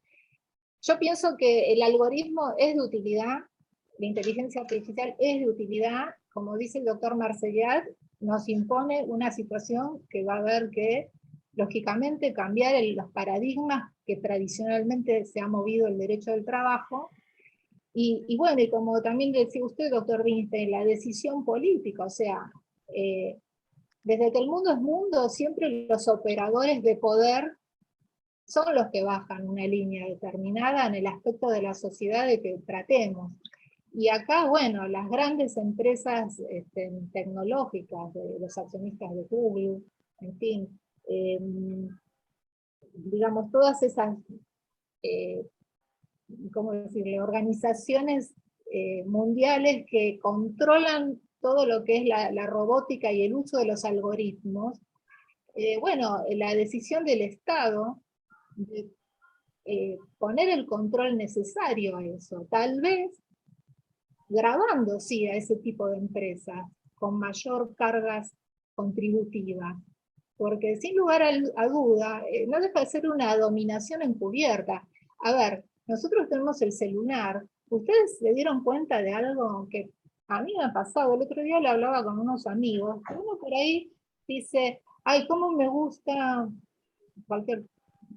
yo pienso que el algoritmo es de utilidad, la inteligencia artificial es de utilidad, como dice el doctor Marcellac, nos impone una situación que va a haber que, lógicamente, cambiar los paradigmas que tradicionalmente se ha movido el derecho del trabajo, y bueno, y como también decía usted, doctor Winstein, la decisión política, o sea, desde que el mundo es mundo, siempre los operadores de poder son los que bajan una línea determinada en el aspecto de la sociedad de que tratemos. Y acá, bueno, las grandes empresas tecnológicas, de los accionistas de Google, en fin, digamos, todas esas, ¿cómo decirle?, organizaciones mundiales que controlan todo lo que es la robótica y el uso de los algoritmos, bueno, la decisión del Estado de poner el control necesario a eso, tal vez grabando, sí, a ese tipo de empresas, con mayor cargas contributivas, porque sin lugar a duda, no deja de ser una dominación encubierta. A ver, nosotros tenemos el celular, ¿ustedes se dieron cuenta de algo que a mí me ha pasado? El otro día le hablaba con unos amigos, uno por ahí dice, ay, cómo me gusta, cualquier,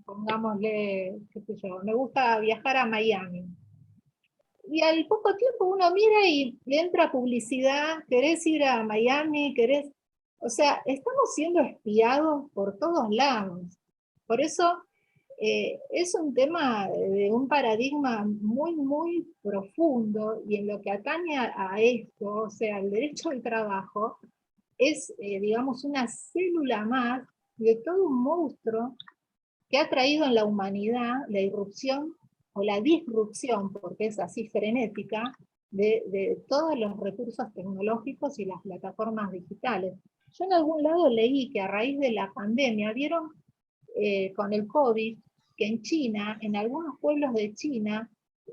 pongámosle, qué sé yo, me gusta viajar a Miami. Y al poco tiempo uno mira y le entra publicidad, querés ir a Miami, querés... O sea, estamos siendo espiados por todos lados. Por eso es un tema de un paradigma muy, muy profundo, y en lo que atañe a esto, o sea, el derecho al trabajo, es, digamos, una célula más de todo un monstruo que ha traído en la humanidad la irrupción o la disrupción, porque es así frenética, de todos los recursos tecnológicos y las plataformas digitales. Yo en algún lado leí que a raíz de la pandemia, vieron con el COVID, que en China, en algunos pueblos de China,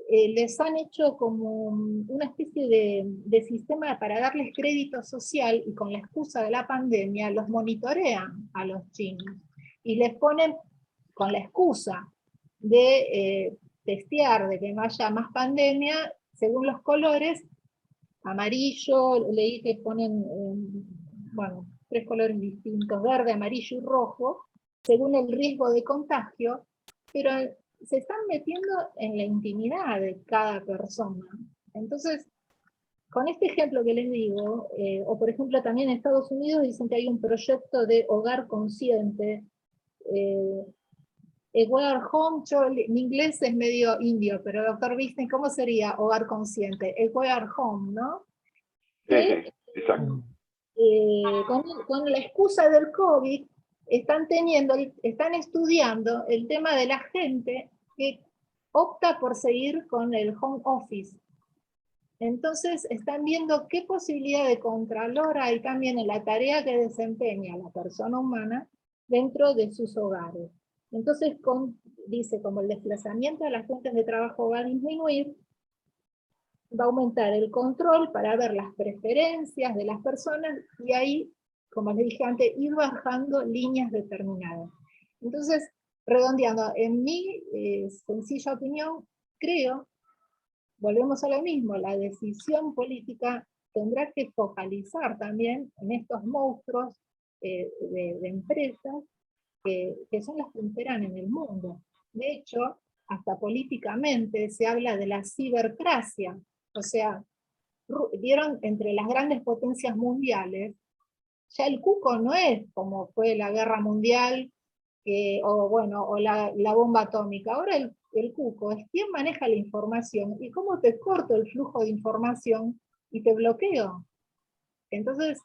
les han hecho como una especie de sistema para darles crédito social, y con la excusa de la pandemia los monitorean a los chinos y les ponen, con la excusa de testear de que no haya más pandemia, según los colores, amarillo, leí que ponen, bueno, 3 colores distintos, verde, amarillo y rojo, según el riesgo de contagio, pero se están metiendo en la intimidad de cada persona. Entonces, con este ejemplo que les digo, o por ejemplo también en Estados Unidos dicen que hay un proyecto de hogar consciente, Where home, mi inglés es medio indio, pero doctor Wittgen, ¿cómo sería hogar consciente? Where home, ¿no? Sí, sí, exacto. Con la excusa del COVID, están estudiando el tema de la gente que opta por seguir con el home office. Entonces están viendo qué posibilidad de contralor hay también en la tarea que desempeña la persona humana dentro de sus hogares. Entonces dice, como el desplazamiento de las fuentes de trabajo va a disminuir, va a aumentar el control para ver las preferencias de las personas y ahí, como les dije antes, ir bajando líneas determinadas. Entonces, redondeando, en mi sencilla opinión, creo, volvemos a lo mismo, la decisión política tendrá que focalizar también en estos monstruos de empresas que son las que imperan en el mundo. De hecho, hasta políticamente se habla de la cibercracia. O sea, vieron, entre las grandes potencias mundiales, ya el cuco no es como fue la guerra mundial, o la bomba atómica. Ahora el cuco es quién maneja la información y cómo te corto el flujo de información y te bloqueo. Entonces,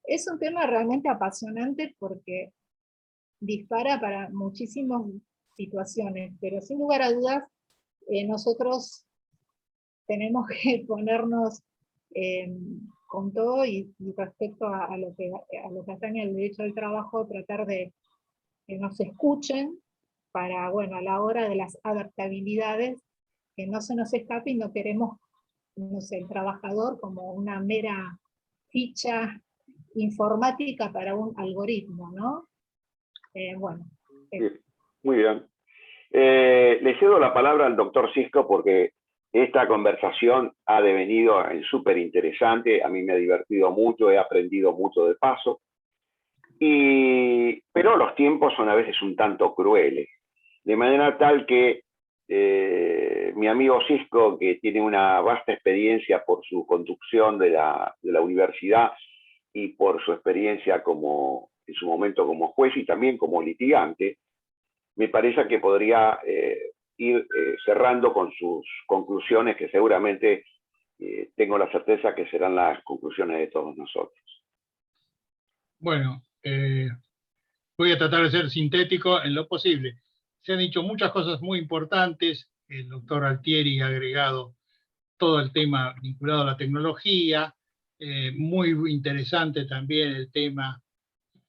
es un tema realmente apasionante porque dispara para muchísimas situaciones, pero sin lugar a dudas, nosotros tenemos que ponernos con todo y respecto a lo que atañe al derecho del trabajo, tratar de que nos escuchen para, bueno, a la hora de las adaptabilidades, que no se nos escape y no queremos, no sé, el trabajador como una mera ficha informática para un algoritmo, ¿no? Bueno. Bien, muy bien. Le cedo la palabra al doctor Cisco porque esta conversación ha devenido súper interesante, a mí me ha divertido mucho, he aprendido mucho de paso, pero los tiempos son a veces un tanto crueles, de manera tal que mi amigo Cisco, que tiene una vasta experiencia por su conducción de la universidad y por su experiencia en su momento como juez y también como litigante, me parece que podría ir cerrando con sus conclusiones, que seguramente tengo la certeza que serán las conclusiones de todos nosotros. Bueno, voy a tratar de ser sintético en lo posible. Se han dicho muchas cosas muy importantes, el doctor Altieri ha agregado todo el tema vinculado a la tecnología, muy interesante también el tema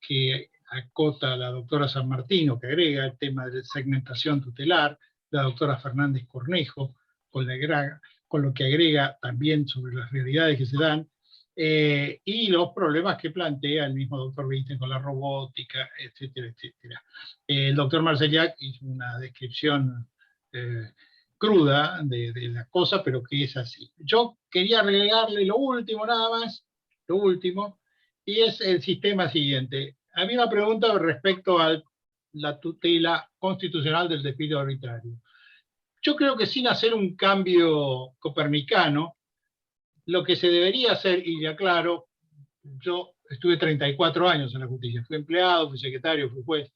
que acota la doctora San Martino, que agrega el tema de segmentación tutelar, la doctora Fernández Cornejo, con lo que agrega también sobre las realidades que se dan, y los problemas que plantea el mismo doctor Wittgen con la robótica, etcétera, etcétera. El doctor Marcellac hizo una descripción cruda de la cosa, pero que es así. Yo quería agregarle lo último nada más, lo último, y es el sistema siguiente. Había una pregunta respecto a la tutela constitucional del despido arbitrario. Yo creo que sin hacer un cambio copernicano, lo que se debería hacer, y ya claro, yo estuve 34 años en la justicia, fui empleado, fui secretario, fui juez,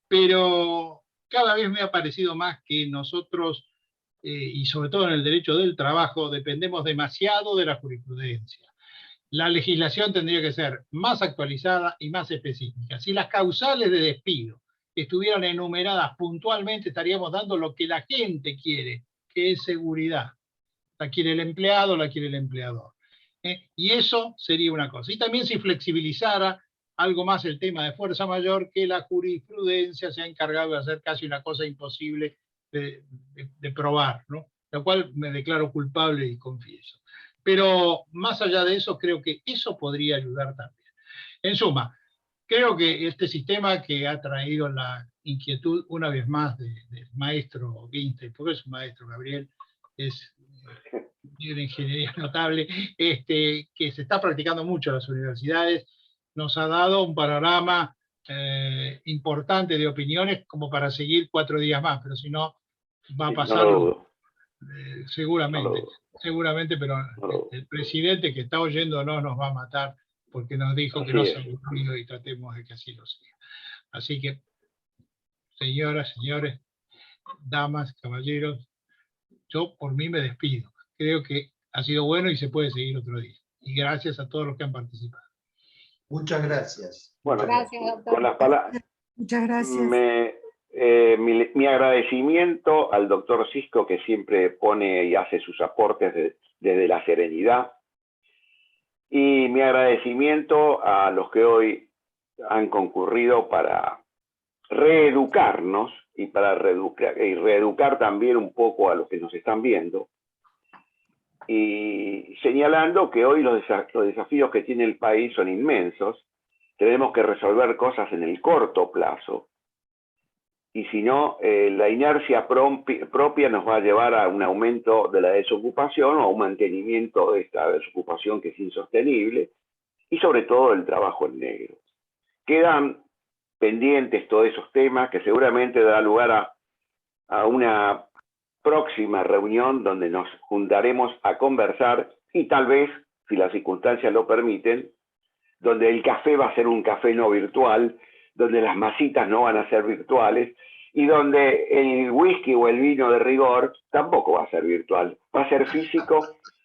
pero cada vez me ha parecido más que nosotros, y sobre todo en el derecho del trabajo, dependemos demasiado de la jurisprudencia. La legislación tendría que ser más actualizada y más específica. Si las causales de despido estuvieran enumeradas puntualmente, estaríamos dando lo que la gente quiere, que es seguridad. La quiere el empleado, la quiere el empleador. Y eso sería una cosa. Y también si flexibilizara algo más el tema de fuerza mayor, que la jurisprudencia se ha encargado de hacer casi una cosa imposible de probar, ¿no? Lo cual me declaro culpable y confieso. Pero más allá de eso, creo que eso podría ayudar también. En suma, creo que este sistema que ha traído la inquietud una vez más del maestro Wittgen, porque es un maestro, Gabriel, es de ingeniería notable, que se está practicando mucho en las universidades, nos ha dado un panorama importante de opiniones como para seguir 4 días más, pero si no, va a pasar. No seguramente, no seguramente, pero el presidente que está oyendo no nos va a matar porque nos dijo que no se aburrido y tratemos de que así lo sea. Así que señoras, señores, damas, caballeros, yo por mí me despido. Creo que ha sido bueno y se puede seguir otro día. Y gracias a todos los que han participado. Muchas gracias. Bueno, Gracias, doctor. con las palabras, Muchas gracias. mi agradecimiento al doctor Cisco, que siempre pone y hace sus aportes desde la serenidad. Y mi agradecimiento a los que hoy han concurrido para reeducarnos y para reeducar también un poco a los que nos están viendo. Y señalando que hoy los desafíos que tiene el país son inmensos. Tenemos que resolver cosas en el corto plazo. Y si no, la inercia propia nos va a llevar a un aumento de la desocupación o a un mantenimiento de esta desocupación que es insostenible, y sobre todo el trabajo en negro. Quedan pendientes todos esos temas que seguramente dará lugar a una próxima reunión donde nos juntaremos a conversar y tal vez, si las circunstancias lo permiten, donde el café va a ser un café no virtual, donde las masitas no van a ser virtuales y donde el whisky o el vino de rigor tampoco va a ser virtual, va a ser físico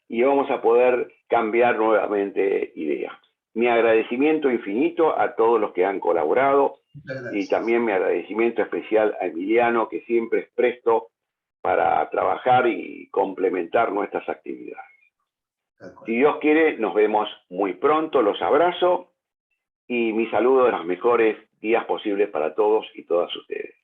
y vamos a poder cambiar nuevamente ideas. Mi agradecimiento infinito a todos los que han colaborado y también mi agradecimiento especial a Emiliano, que siempre es presto para trabajar y complementar nuestras actividades. Si Dios quiere, nos vemos muy pronto, los abrazo y mi saludo de los mejores días posibles para todos y todas ustedes.